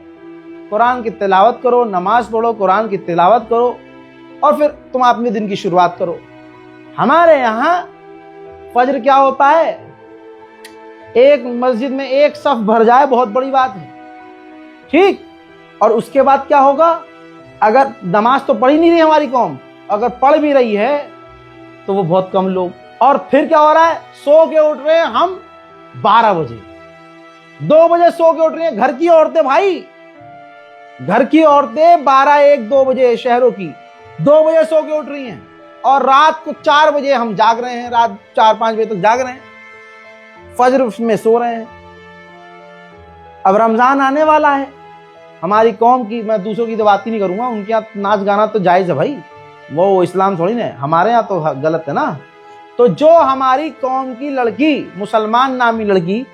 कुरान की तिलावत करो, नमाज पढ़ो, कुरान की तिलावत करो, और फिर तुम अपने दिन की शुरुआत करो। हमारे यहाँ फज्र क्या होता है, एक मस्जिद में एक सफ भर जाए बहुत बड़ी बात है, ठीक। और उसके बाद क्या होगा, अगर नमाज तो पढ़ ही नहीं रही हमारी कौम, अगर पढ़ भी रही है तो वो बहुत कम लोग। और फिर क्या हो रहा है, सो के उठ रहे हैं हम 12 बजे, 2 बजे सो के उठ रही हैं घर की औरतें। भाई घर की औरतें 12, 1, 2 बजे शहरों की 2 बजे सो के उठ रही हैं और रात को 4 बजे हम जाग रहे हैं, रात 4-5 बजे तक जाग रहे हैं, फजर में सो रहे हैं। अब रमजान आने वाला है, हमारी कौम की, मैं दूसरों की तो बात ही नहीं करूंगा, उनके यहाँ नाच गाना तो जायज है भाई, वो इस्लाम थोड़ी ना, हमारे यहाँ तो गलत है ना। तो जो हमारी कौम की लड़की, मुसलमान नामी लड़की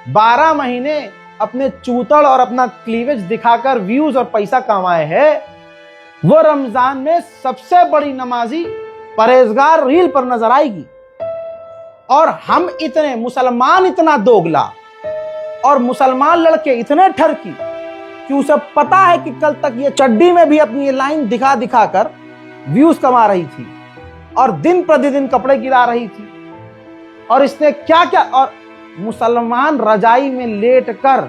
12 महीने अपने चूतड़ और अपना क्लीवेज दिखाकर व्यूज और पैसा कमाए है, वो रमजान में सबसे बड़ी नमाजी परहेजगार रील पर नजर आएगी। और हम इतने मुसलमान इतना दोगला और मुसलमान लड़के इतने ठरकी कि उसे पता है कि कल तक ये चड्डी में भी अपनी ये लाइन दिखा दिखा कर व्यूज कमा रही थी और दिन प्रतिदिन कपड़े गिरा रही थी। और इसने क्या क्या, और मुसलमान रजाई में लेट कर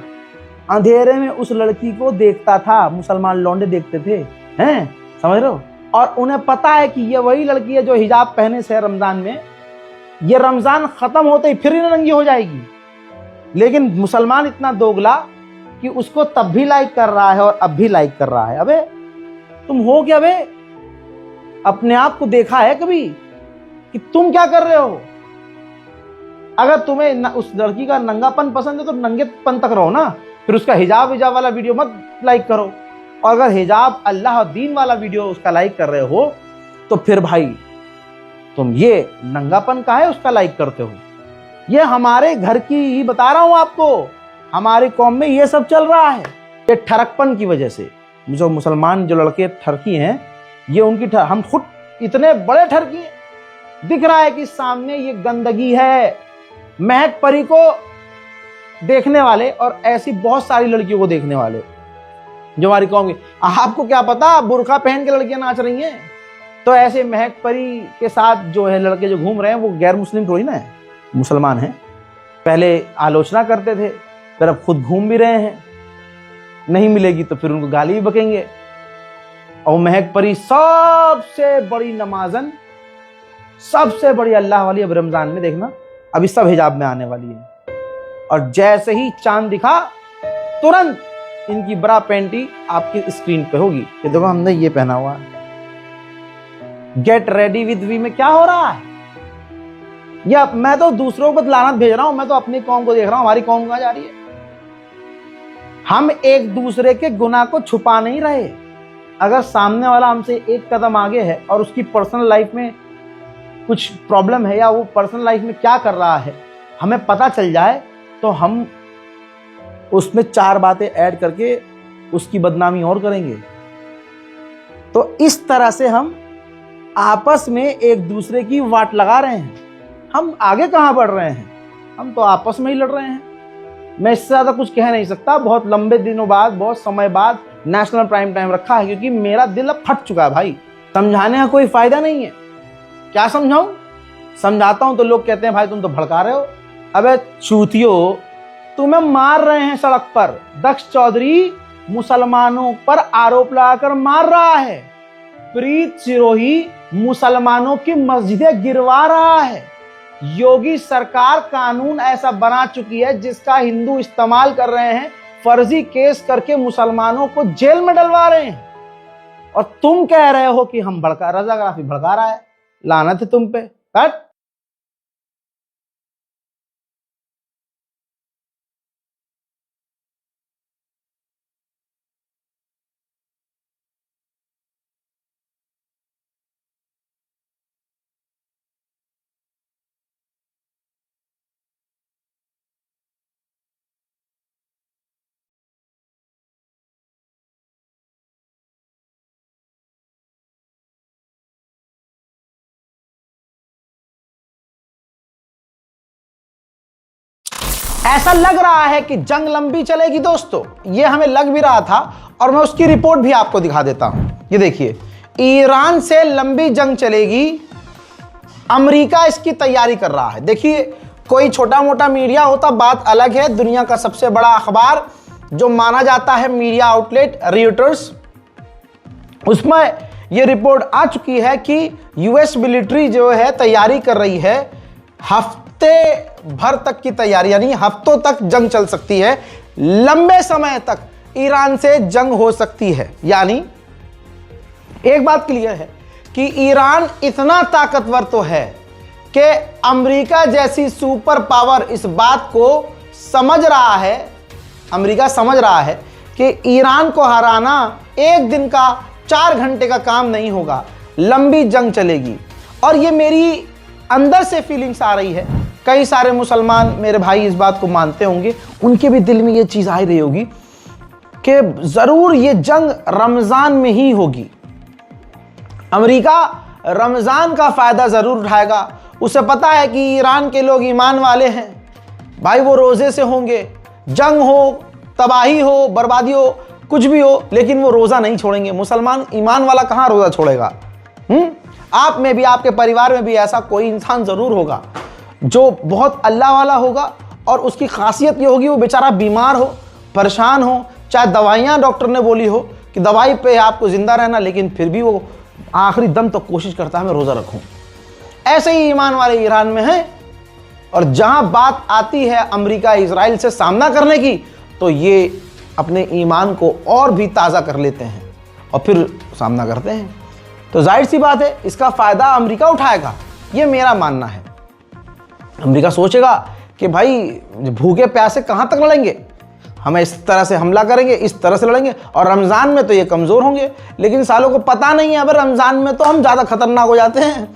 अंधेरे में उस लड़की को देखता था, मुसलमान लौंडे देखते थे, हैं, समझ रहे हो। और उन्हें पता है कि ये वही लड़की है जो हिजाब पहने से रमजान में, ये रमजान खत्म होते ही फिर नंगी हो जाएगी। लेकिन मुसलमान इतना दोगला कि उसको तब भी लाइक कर रहा है और अब भी लाइक कर रहा है। अबे तुम हो क्या बे? अपने आप को देखा है कभी कि तुम क्या कर रहे हो? अगर तुम्हें उस लड़की का नंगापन पसंद है तो नंगेपन तक रहो ना, फिर उसका हिजाब वाला वीडियो मत लाइक करो। और अगर हिजाब अल्लाह और दीन वाला वीडियो उसका लाइक कर रहे हो तो फिर भाई तुम ये नंगापन का है उसका लाइक करते हो। ये हमारे घर की ही बता रहा हूं आपको, हमारी कौम में ये सब चल रहा है। ये ठरकपन की वजह से जो मुसलमान जो लड़के ठरकी हैं, ये उनकी हम खुद इतने बड़े ठरकी हैं। दिख रहा है कि सामने ये गंदगी है। महक परी को देखने वाले और ऐसी बहुत सारी लड़कियों को देखने वाले जो हमारी कौम की, आपको क्या पता बुर्का पहन के लड़कियां नाच रही हैं, तो ऐसे महक परी के साथ जो है लड़के जो घूम रहे हैं वो गैर मुस्लिम थोड़ी ना है, मुसलमान हैं। पहले आलोचना करते थे, फिर अब खुद घूम भी रहे हैं। नहीं मिलेगी तो फिर उनको गाली भी बकेंगे। और महक परी सबसे बड़ी नमाजन, सबसे बड़ी अल्लाह वाली, अब रमजान में देखना अभी सब हिजाब में आने वाली है। और जैसे ही चांद दिखा तुरंत इनकी बरा पैंटी आपकी स्क्रीन पे होगी कि देखो हमने ये पहना हुआ है। गेट रेडी विद वी में क्या हो रहा है? या मैं तो दूसरों को लानत भेज रहा हूं, मैं तो अपनी कौम को देख रहा हूं, हमारी कौम कहां जा रही है। हम एक दूसरे के गुनाह को छुपा नहीं रहे। अगर सामने वाला हमसे एक कदम आगे है और उसकी पर्सनल लाइफ में कुछ प्रॉब्लम है या वो पर्सनल लाइफ में क्या कर रहा है हमें पता चल जाए, तो हम उसमें 4 बातें ऐड करके उसकी बदनामी और करेंगे। तो इस तरह से हम आपस में एक दूसरे की वाट लगा रहे हैं। हम आगे कहां बढ़ रहे हैं? हम तो आपस में ही लड़ रहे हैं। मैं इससे ज्यादा कुछ कह नहीं सकता। बहुत लंबे दिनों बाद, बहुत समय बाद नेशनल प्राइम टाइम रखा है, क्योंकि मेरा दिल अब फट चुका है भाई। समझाने का कोई फायदा नहीं है। क्या समझाऊं? समझाता हूं तो लोग कहते हैं भाई तुम तो भड़का रहे हो। अबे चूतियो, तुम्हें मार रहे हैं सड़क पर। दक्ष चौधरी मुसलमानों पर आरोप लगाकर मार रहा है। प्रीत सिरोही मुसलमानों की मस्जिदें गिरवा रहा है। योगी सरकार कानून ऐसा बना चुकी है जिसका हिंदू इस्तेमाल कर रहे हैं, फर्जी केस करके मुसलमानों को जेल में डलवा रहे हैं। और तुम कह रहे हो कि हम भड़का, रजाकाराफी भड़का रहा है। लानत है तुम पे। हट। ऐसा लग रहा है कि जंग लंबी चलेगी दोस्तों। ये हमें लग भी रहा था और मैं उसकी रिपोर्ट भी आपको दिखा देता हूं। ये देखिए, ईरान से लंबी जंग चलेगी, अमेरिका इसकी तैयारी कर रहा है। देखिए, कोई छोटा मोटा मीडिया होता बात अलग है। दुनिया का सबसे बड़ा अखबार जो माना जाता है मीडिया आउटलेट रॉयटर्स, उसमें यह रिपोर्ट आ चुकी है कि यूएस मिलिट्री जो है तैयारी कर रही है। हफ्ते भर तक की तैयारी, यानी हफ्तों तक जंग चल सकती है। लंबे समय तक ईरान से जंग हो सकती है। यानी एक बात क्लियर है कि ईरान इतना ताकतवर तो है कि अमेरिका जैसी सुपर पावर इस बात को समझ रहा है, अमेरिका समझ रहा है कि ईरान को हराना एक दिन का 4 घंटे का काम नहीं होगा, लंबी जंग चलेगी। और ये मेरी अंदर से फीलिंग्स आ रही है। कई सारे मुसलमान मेरे भाई इस बात को मानते होंगे, उनके भी दिल में ये चीज़ आ रही होगी कि ज़रूर ये जंग रमज़ान में ही होगी। अमेरिका रमज़ान का फ़ायदा ज़रूर उठाएगा। उसे पता है कि ईरान के लोग ईमान वाले हैं भाई, वो रोज़े से होंगे, जंग हो, तबाही हो, बर्बादी हो, कुछ भी हो, लेकिन वो रोज़ा नहीं छोड़ेंगे। मुसलमान ईमान वाला कहाँ रोज़ा छोड़ेगा? आप में भी, आपके परिवार में भी ऐसा कोई इंसान ज़रूर होगा जो बहुत अल्लाह वाला होगा और उसकी खासियत ये होगी वो बेचारा बीमार हो, परेशान हो, चाहे दवाइयाँ डॉक्टर ने बोली हो कि दवाई पे आपको ज़िंदा रहना, लेकिन फिर भी वो आखिरी दम तक कोशिश करता है मैं रोज़ा रखूँ। ऐसे ही ईमान वाले ईरान में हैं। और जहाँ बात आती है अमेरिका इजराइल से सामना करने की, तो ये अपने ईमान को और भी ताज़ा कर लेते हैं और फिर सामना करते हैं। तो जाहिर सी बात है इसका फ़ायदा अमेरिका उठाएगा, ये मेरा मानना है। अमेरिका सोचेगा कि भाई भूखे प्यासे कहाँ तक लड़ेंगे, हमें इस तरह से हमला करेंगे, इस तरह से लड़ेंगे, और रमज़ान में तो ये कमज़ोर होंगे। लेकिन सालों को पता नहीं है, अब रमज़ान में तो हम ज़्यादा खतरनाक हो जाते हैं।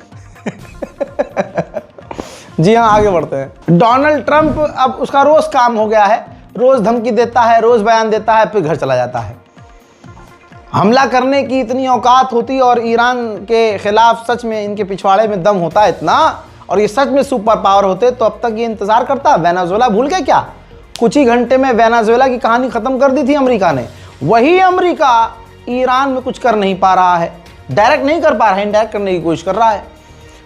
जी हाँ, आगे बढ़ते हैं। डोनाल्ड ट्रंप अब उसका रोज़ काम हो गया है, रोज़ धमकी देता है, रोज़ बयान देता है, फिर घर चला जाता है। हमला करने की इतनी औकात होती और ईरान के खिलाफ सच में इनके पिछवाड़े में दम होता है इतना, और ये सच में सुपर पावर होते, तो अब तक ये इंतज़ार करता। वेनेजुएला भूल गए क्या? कुछ ही घंटे में वेनेजुएला की कहानी ख़त्म कर दी थी अमेरिका ने। वही अमेरिका ईरान में कुछ कर नहीं पा रहा है, डायरेक्ट नहीं कर पा रहा है, इनडायरेक्ट करने की कोशिश कर रहा है।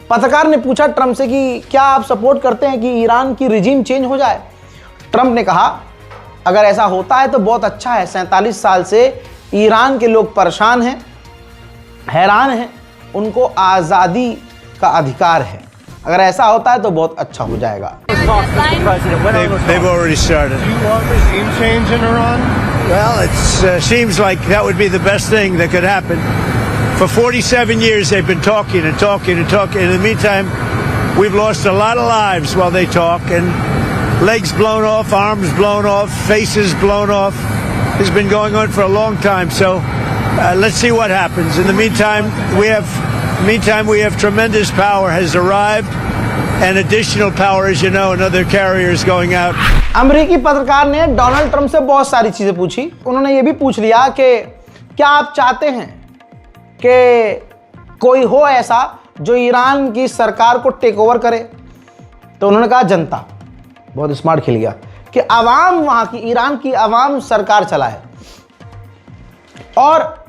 पत्रकार ने पूछा ट्रंप से कि क्या आप सपोर्ट करते हैं कि ईरान की रिजीम चेंज हो जाए? ट्रंप ने कहा अगर ऐसा होता है तो बहुत अच्छा है। 47 साल से ईरान के लोग परेशान हैं, हैरान हैं, उनको आज़ादी का अधिकार है। अगर ऐसा होता है तो बहुत अच्छा हो जाएगा। They've already started. Do you want regime change in Iran? Well, it seems like that would be the best thing that could happen. For 47 years, they've been talking and talking and talking. In the meantime, we've lost a lot of lives while they talk, and legs blown off, arms blown off, faces blown off. It's been going on for a long time. So let's see what happens. In the meantime, we have tremendous power has arrived, and additional power, as you know, another carrier is going out. अमेरिकी पत्रकार ने Donald Trump से बहुत सारी चीजें पूछी। उन्होंने ये भी पूछ लिया कि क्या आप चाहते हैं कि कोई हो ऐसा जो ईरान की सरकार को टेक ओवर करे? तो उन्होंने कहा जनता। बहुत स्मार्ट खेल गया कि अवाम, वहां की ईरान की अवाम सरकार चलाए, और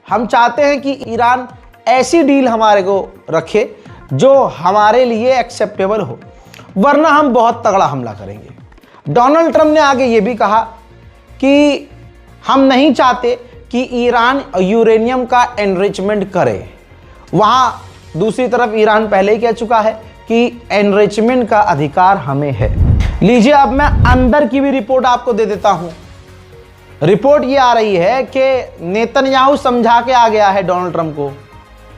हम चाहते हैं कि ईरान ऐसी डील हमारे को रखे जो हमारे लिए एक्सेप्टेबल हो, वरना हम बहुत तगड़ा हमला करेंगे। डोनाल्ड ट्रंप ने आगे ये भी कहा कि हम नहीं चाहते कि ईरान यूरेनियम का एनरिचमेंट करे। वहाँ दूसरी तरफ ईरान पहले ही कह चुका है कि एनरिचमेंट का अधिकार हमें है। लीजिए अब मैं अंदर की भी रिपोर्ट आपको दे देता हूँ। रिपोर्ट ये आ रही है कि नेतन्याहू समझा के आ गया है डोनाल्ड ट्रंप को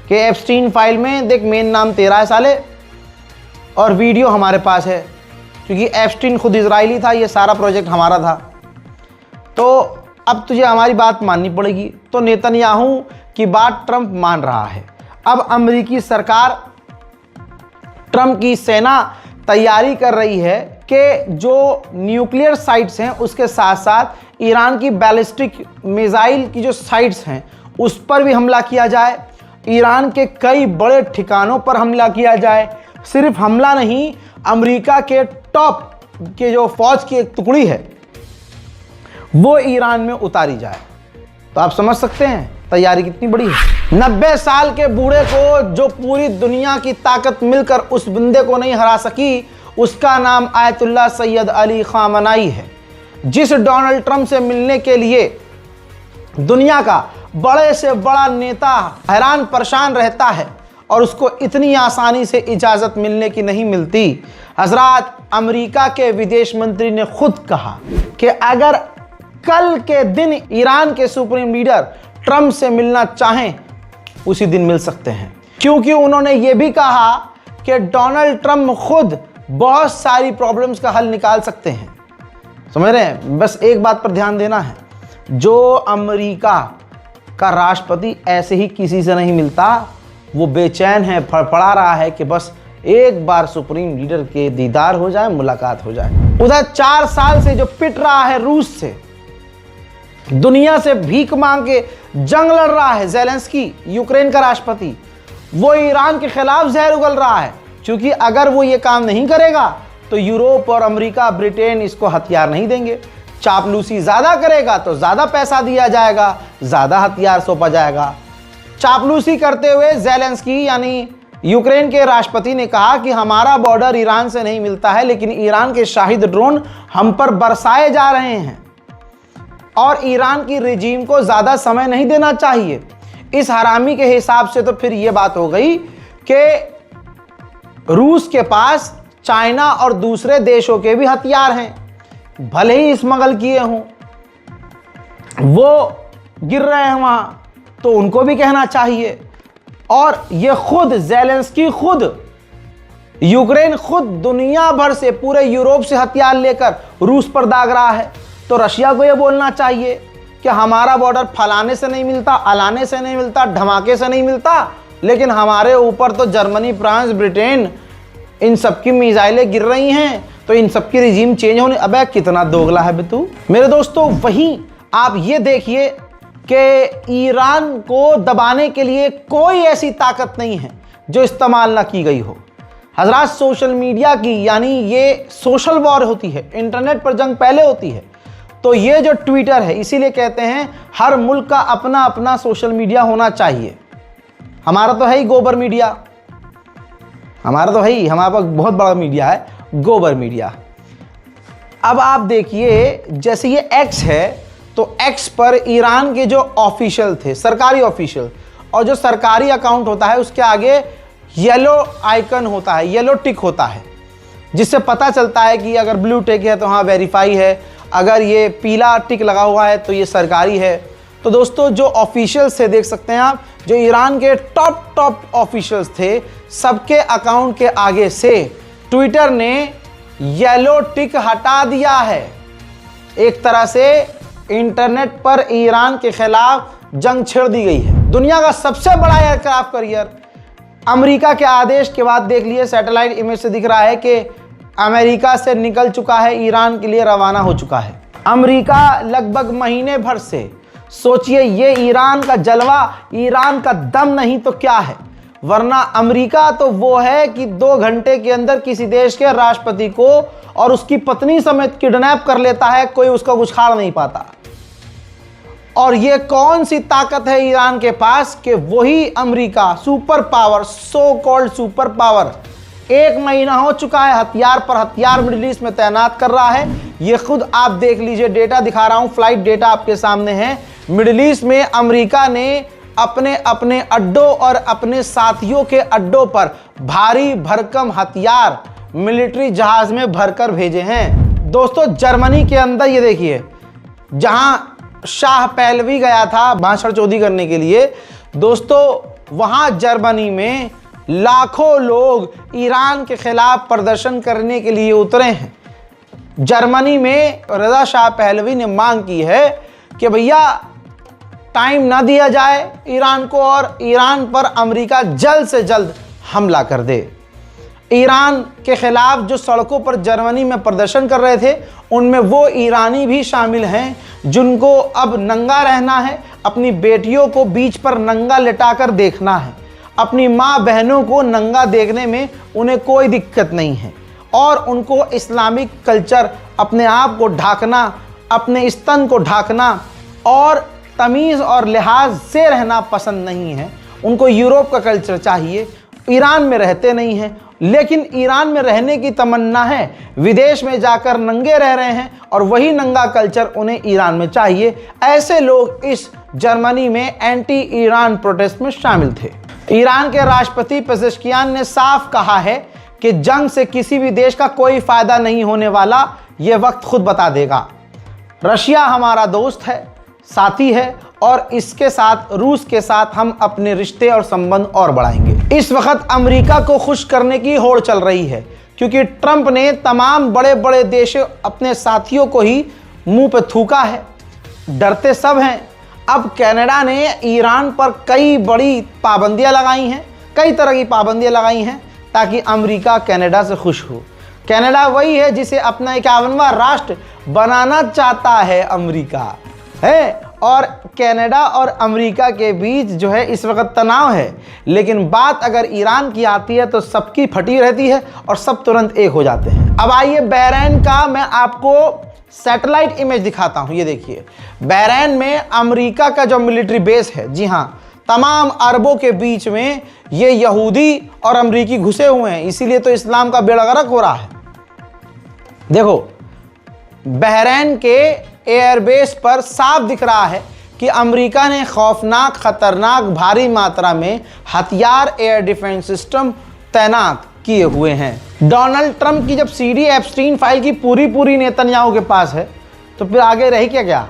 कि एप्स्टीन फाइल में देख मेन नाम तेरा है साले, और वीडियो हमारे पास है, क्योंकि एप्स्टीन खुद इजरायली था, ये सारा प्रोजेक्ट हमारा था, तो अब तुझे हमारी बात माननी पड़ेगी। तो नेतन्याहू की बात ट्रंप मान रहा है। अब अमेरिकी सरकार, ट्रंप की सेना तैयारी कर रही है कि जो न्यूक्लियर साइट्स हैं उसके साथ साथ ईरान की बैलिस्टिक मिसाइल की जो साइट्स हैं उस पर भी हमला किया जाए, ईरान के कई बड़े ठिकानों पर हमला किया जाए। सिर्फ हमला नहीं, अमेरिका के टॉप के जो फौज की एक टुकड़ी है वो ईरान में उतारी जाए। तो आप समझ सकते हैं तैयारी कितनी बड़ी है। 90 साल के बूढ़े को जो पूरी दुनिया की ताकत मिलकर उस बंदे को नहीं हरा सकी, उसका नाम आयतुल्लाह सैयद अली खामनाई है, जिस डोनाल्ड ट्रंप से मिलने के लिए दुनिया का बड़े से बड़ा नेता हैरान परेशान रहता है और उसको इतनी आसानी से इजाज़त मिलने की नहीं मिलती। हजरात, अमेरिका के विदेश मंत्री ने खुद कहा कि अगर कल के दिन ईरान के सुप्रीम लीडर ट्रंप से मिलना चाहें उसी दिन मिल सकते हैं, क्योंकि उन्होंने ये भी कहा कि डोनाल्ड ट्रंप खुद बहुत सारी प्रॉब्लम्स का हल निकाल सकते हैं। समझ रहे हैं? बस एक बात पर ध्यान देना है, जो अमेरिका का राष्ट्रपति ऐसे ही किसी से नहीं मिलता, वो बेचैन है, फड़फड़ा रहा है कि बस एक बार सुप्रीम लीडर के दीदार हो जाए, मुलाकात हो जाए। उधर 4 साल से जो पिट रहा है रूस से, दुनिया से भीख मांग के जंग लड़ रहा है ज़ेलेंस्की, यूक्रेन का राष्ट्रपति, वो ईरान के खिलाफ जहर उगल रहा है, क्योंकि अगर वो ये काम नहीं करेगा तो यूरोप और अमेरिका, ब्रिटेन इसको हथियार नहीं देंगे। चापलूसी ज्यादा करेगा तो ज्यादा पैसा दिया जाएगा, ज्यादा हथियार सौंपा जाएगा। चापलूसी करते हुए ज़ेलेंस्की यानी यूक्रेन के राष्ट्रपति ने कहा कि हमारा बॉर्डर ईरान से नहीं मिलता है, लेकिन ईरान के शाहिद ड्रोन हम पर बरसाए जा रहे हैं और ईरान की रेजीम को ज्यादा समय नहीं देना चाहिए। इस हरामी के हिसाब से तो फिर यह बात हो गई कि रूस के पास चाइना और दूसरे देशों के भी हथियार हैं, भले ही स्मगल किए हों, वो गिर रहे हैं वहां, तो उनको भी कहना चाहिए। और ये खुद ज़ेलेंस्की, खुद यूक्रेन, खुद दुनिया भर से, पूरे यूरोप से हथियार लेकर रूस पर दाग रहा है, तो रशिया को यह बोलना चाहिए कि हमारा बॉर्डर फलाने से नहीं मिलता, अलाने से नहीं मिलता, धमाके से नहीं मिलता, लेकिन हमारे ऊपर तो जर्मनी, फ्रांस, ब्रिटेन, इन सबकी मिसाइलें गिर रही हैं, तो इन सबकी रिजीम चेंज होने। अबे कितना दोगला है बे तू। मेरे दोस्तों, वहीं आप ये देखिए कि ईरान को दबाने के लिए कोई ऐसी ताकत नहीं है जो इस्तेमाल ना की गई हो। हजरात, सोशल मीडिया की, यानी ये सोशल वॉर होती है, इंटरनेट पर जंग पहले होती है। तो ये जो ट्विटर है, इसीलिए कहते हैं हर मुल्क का अपना अपना सोशल मीडिया होना चाहिए। हमारा तो है ही गोबर मीडिया, हमारा तो है ही, हमारे पास बहुत बड़ा मीडिया है, गोबर मीडिया। अब आप देखिए, जैसे ये एक्स है, तो एक्स पर ईरान के जो ऑफिशियल थे, सरकारी ऑफिशियल, और जो सरकारी अकाउंट होता है उसके आगे येलो आइकन होता है, येलो टिक होता है, जिससे पता चलता है कि अगर ब्लू टिक है तो हाँ वेरीफाई है, अगर ये पीला टिक लगा हुआ है तो ये सरकारी है। तो दोस्तों, जो ऑफिशियल्स थे, देख सकते हैं आप, जो ईरान के टॉप ऑफिशियल्स थे, सबके अकाउंट के आगे से ट्विटर ने येलो टिक हटा दिया है। एक तरह से इंटरनेट पर ईरान के खिलाफ जंग छेड़ दी गई है। दुनिया का सबसे बड़ा एयरक्राफ्ट कैरियर अमेरिका के आदेश के बाद, देख लिए सैटेलाइट इमेज से दिख रहा है कि अमेरिका से निकल चुका है, ईरान के लिए रवाना हो चुका है। अमेरिका लगभग महीने भर से, सोचिए, ये ईरान का जलवा, ईरान का दम नहीं तो क्या है, वरना अमेरिका तो वो है कि 2 घंटे के अंदर किसी देश के राष्ट्रपति को और उसकी पत्नी समेत किडनैप कर लेता है, कोई उसका उछाड़ नहीं पाता। और ये कौन सी ताकत है ईरान के पास कि वही America, super power, so called super power, 1 महीना हो चुका है हथियार पर हथियार मिडिल ईस्ट में तैनात कर रहा है। ये खुद आप देख लीजिए, डेटा दिखा रहा हूं, फ्लाइट डेटा आपके सामने है। मिडिल ईस्ट में अमेरिका ने अपने अपने अड्डों और अपने साथियों के अड्डों पर भारी भरकम हथियार मिलिट्री जहाज में भरकर भेजे हैं। दोस्तों, जर्मनी के अंदर ये देखिए, जहां शाह पहलवी गया था भाषण चोरी करने के लिए, दोस्तों वहां जर्मनी में लाखों लोग ईरान के खिलाफ प्रदर्शन करने के लिए उतरे हैं। जर्मनी में रजा शाह पहलवी ने मांग की है कि भैया टाइम ना दिया जाए ईरान को और ईरान पर अमेरिका जल्द से जल्द हमला कर दे। ईरान के खिलाफ जो सड़कों पर जर्मनी में प्रदर्शन कर रहे थे, उनमें वो ईरानी भी शामिल हैं जिनको अब नंगा रहना है, अपनी बेटियों को बीच पर नंगा लिटाकर देखना है, अपनी माँ बहनों को नंगा देखने में उन्हें कोई दिक्कत नहीं है, और उनको इस्लामिक कल्चर, अपने आप को ढाकना, अपने स्तन को ढाकना और तमीज़ और लिहाज से रहना पसंद नहीं है। उनको यूरोप का कल्चर चाहिए। ईरान में रहते नहीं हैं, लेकिन ईरान में रहने की तमन्ना है, विदेश में जाकर नंगे रह रहे हैं और वही नंगा कल्चर उन्हें ईरान में चाहिए। ऐसे लोग इस जर्मनी में एंटी ईरान प्रोटेस्ट में शामिल थे। ईरान के राष्ट्रपति पेजेश्कियान ने साफ कहा है कि जंग से किसी भी देश का कोई फायदा नहीं होने वाला, ये वक्त खुद बता देगा। रशिया हमारा दोस्त है, साथी है और इसके साथ रूस के साथ हम अपने रिश्ते और संबंध और बढ़ाएंगे। इस वक्त अमेरिका को खुश करने की होड़ चल रही है क्योंकि ट्रंप ने तमाम बड़े बड़े देश अपने साथियों को ही मुंह पे थूका है। डरते सब हैं। अब कनाडा ने ईरान पर कई बड़ी पाबंदियां लगाई हैं, कई तरह की पाबंदियां लगाई हैं ताकि अमेरिका कनाडा से खुश हो। कनाडा वही है जिसे अपना 51वां राष्ट्र बनाना चाहता है अमेरिका है, और कनाडा और अमेरिका के बीच जो है इस वक्त तनाव है। लेकिन बात अगर ईरान की आती है तो सबकी फटी रहती है और सब तुरंत एक हो जाते हैं। अब आइए बहरीन का मैं आपको सैटेलाइट इमेज दिखाता हूं। ये देखिए, बहरीन में अमेरिका का जो मिलिट्री बेस है, जी हां, तमाम अरबों के बीच में ये यहूदी और अमरीकी घुसे हुए हैं, इसीलिए तो इस्लाम का बेड़ा गर्क हो रहा है। देखो, बहरीन के एयरबेस पर साफ दिख रहा है कि अमेरिका ने खौफनाक, खतरनाक, भारी मात्रा में हथियार, एयर डिफेंस सिस्टम तैनात किए हुए हैं। डोनाल्ड ट्रंप की जब सीडी एप्स्टीन फाइल की पूरी नेतन्याहू के पास है तो फिर आगे रही क्या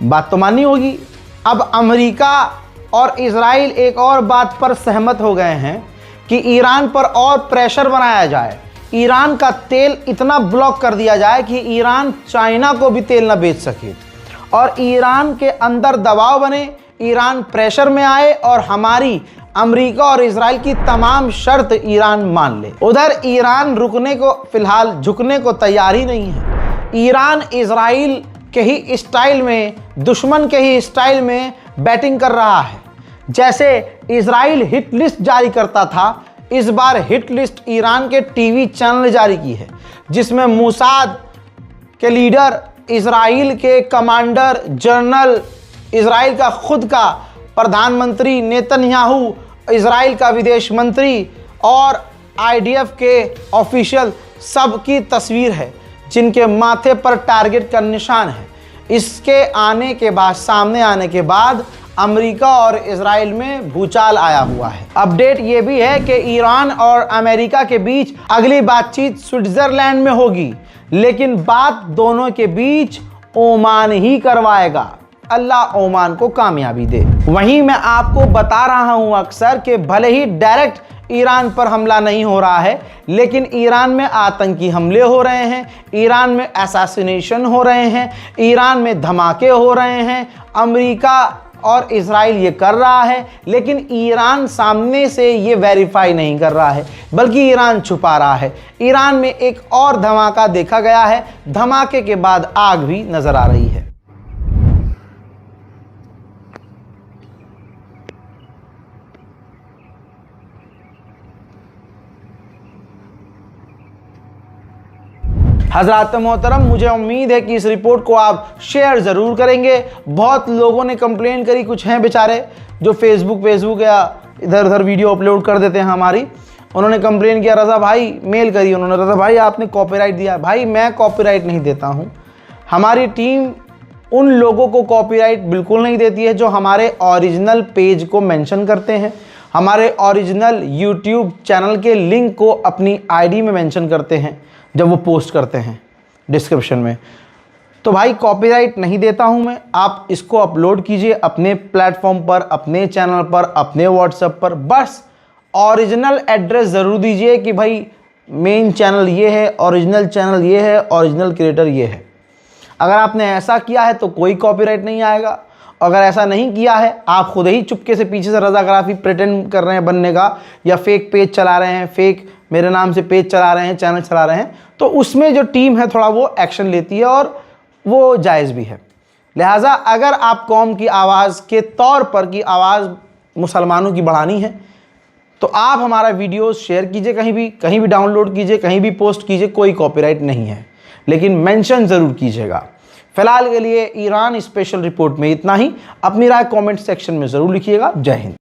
बात तो माननी होगी। अब अमेरिका और इजराइल एक और बात पर सहमत हो गए हैं कि ईरान पर और प्रेशर बनाया जाए, ईरान का तेल इतना ब्लॉक कर दिया जाए कि ईरान चाइना को भी तेल ना बेच सके और ईरान के अंदर दबाव बने, ईरान प्रेशर में आए और हमारी अमेरिका और इजराइल की तमाम शर्त ईरान मान ले। उधर ईरान रुकने को, फिलहाल झुकने को तैयार ही नहीं है। ईरान इजराइल के ही स्टाइल में, दुश्मन के ही स्टाइल में बैटिंग कर रहा है। जैसे इजराइल हिट लिस्ट जारी करता था, इस बार हिट लिस्ट ईरान के टीवी चैनल ने जारी की है, जिसमें मोसाद के लीडर, इजराइल के कमांडर जनरल, इजराइल का खुद का प्रधानमंत्री नेतन्याहू, इजराइल का विदेश मंत्री और आईडीएफ के ऑफिशियल सबकी तस्वीर है जिनके माथे पर टारगेट का निशान है। इसके आने के बाद, सामने आने के बाद अमेरिका और इजराइल में भूचाल आया हुआ है। अपडेट ये भी है कि ईरान और अमेरिका के बीच अगली बातचीत स्विट्जरलैंड में होगी, लेकिन बात दोनों के बीच ओमान ही करवाएगा। अल्लाह ओमान को कामयाबी दे। वहीं मैं आपको बता रहा हूं अक्सर कि भले ही डायरेक्ट ईरान पर हमला नहीं हो रहा है, लेकिन ईरान में आतंकी हमले हो रहे हैं, ईरान में असैसिनेशन हो रहे हैं, ईरान में धमाके हो रहे हैं। अमेरिका और इजराइल ये कर रहा है, लेकिन ईरान सामने से ये वेरीफाई नहीं कर रहा है, बल्कि ईरान छुपा रहा है। ईरान में एक और धमाका देखा गया है, धमाके के बाद आग भी नजर आ रही है। हज़रात मोहतरम, मुझे उम्मीद है कि इस रिपोर्ट को आप शेयर ज़रूर करेंगे। बहुत लोगों ने कंप्लेंट करी, कुछ हैं बेचारे जो फेसबुक या इधर उधर वीडियो अपलोड कर देते हैं हमारी, उन्होंने कंप्लेन किया, रज़ा भाई मेल करी उन्होंने, रज़ा भाई आपने कॉपीराइट दिया। भाई मैं कॉपीराइट नहीं देता हूँ, हमारी टीम उन लोगों को कॉपीराइट बिल्कुल नहीं देती है जो हमारे ओरिजिनल पेज को मेंशन करते हैं, हमारे ओरिजिनल यूट्यूब चैनल के लिंक को अपनी आईडी में मेंशन करते हैं जब वो पोस्ट करते हैं डिस्क्रिप्शन में। तो भाई कॉपीराइट नहीं देता हूं मैं, आप इसको अपलोड कीजिए अपने प्लेटफॉर्म पर, अपने चैनल पर, अपने व्हाट्सएप पर। बस ओरिजिनल एड्रेस ज़रूर दीजिए कि भाई मेन चैनल ये है, ओरिजिनल चैनल ये है, ओरिजिनल क्रिएटर ये है। अगर आपने ऐसा किया है तो कोई कॉपीराइट नहीं आएगा। अगर ऐसा नहीं किया है, आप खुद ही चुपके से पीछे से रज़ाग्राफी प्रिटेंड कर रहे हैं बनने का, या फेक पेज चला रहे हैं, फेक मेरे नाम से पेज चला रहे हैं, चैनल चला रहे हैं, तो उसमें जो टीम है थोड़ा वो एक्शन लेती है और वो जायज़ भी है। लिहाजा अगर आप कौम की आवाज़ के तौर पर की आवाज़ मुसलमानों की बढ़ानी है तो आप हमारा वीडियो शेयर कीजिए, कहीं भी डाउनलोड कीजिए, कहीं भी पोस्ट कीजिए, कोई कॉपीराइट नहीं है, लेकिन मेंशन ज़रूर कीजिएगा। फिलहाल के लिए ईरान स्पेशल रिपोर्ट में इतना ही। अपनी राय कमेंट सेक्शन में ज़रूर लिखिएगा। जय हिंद।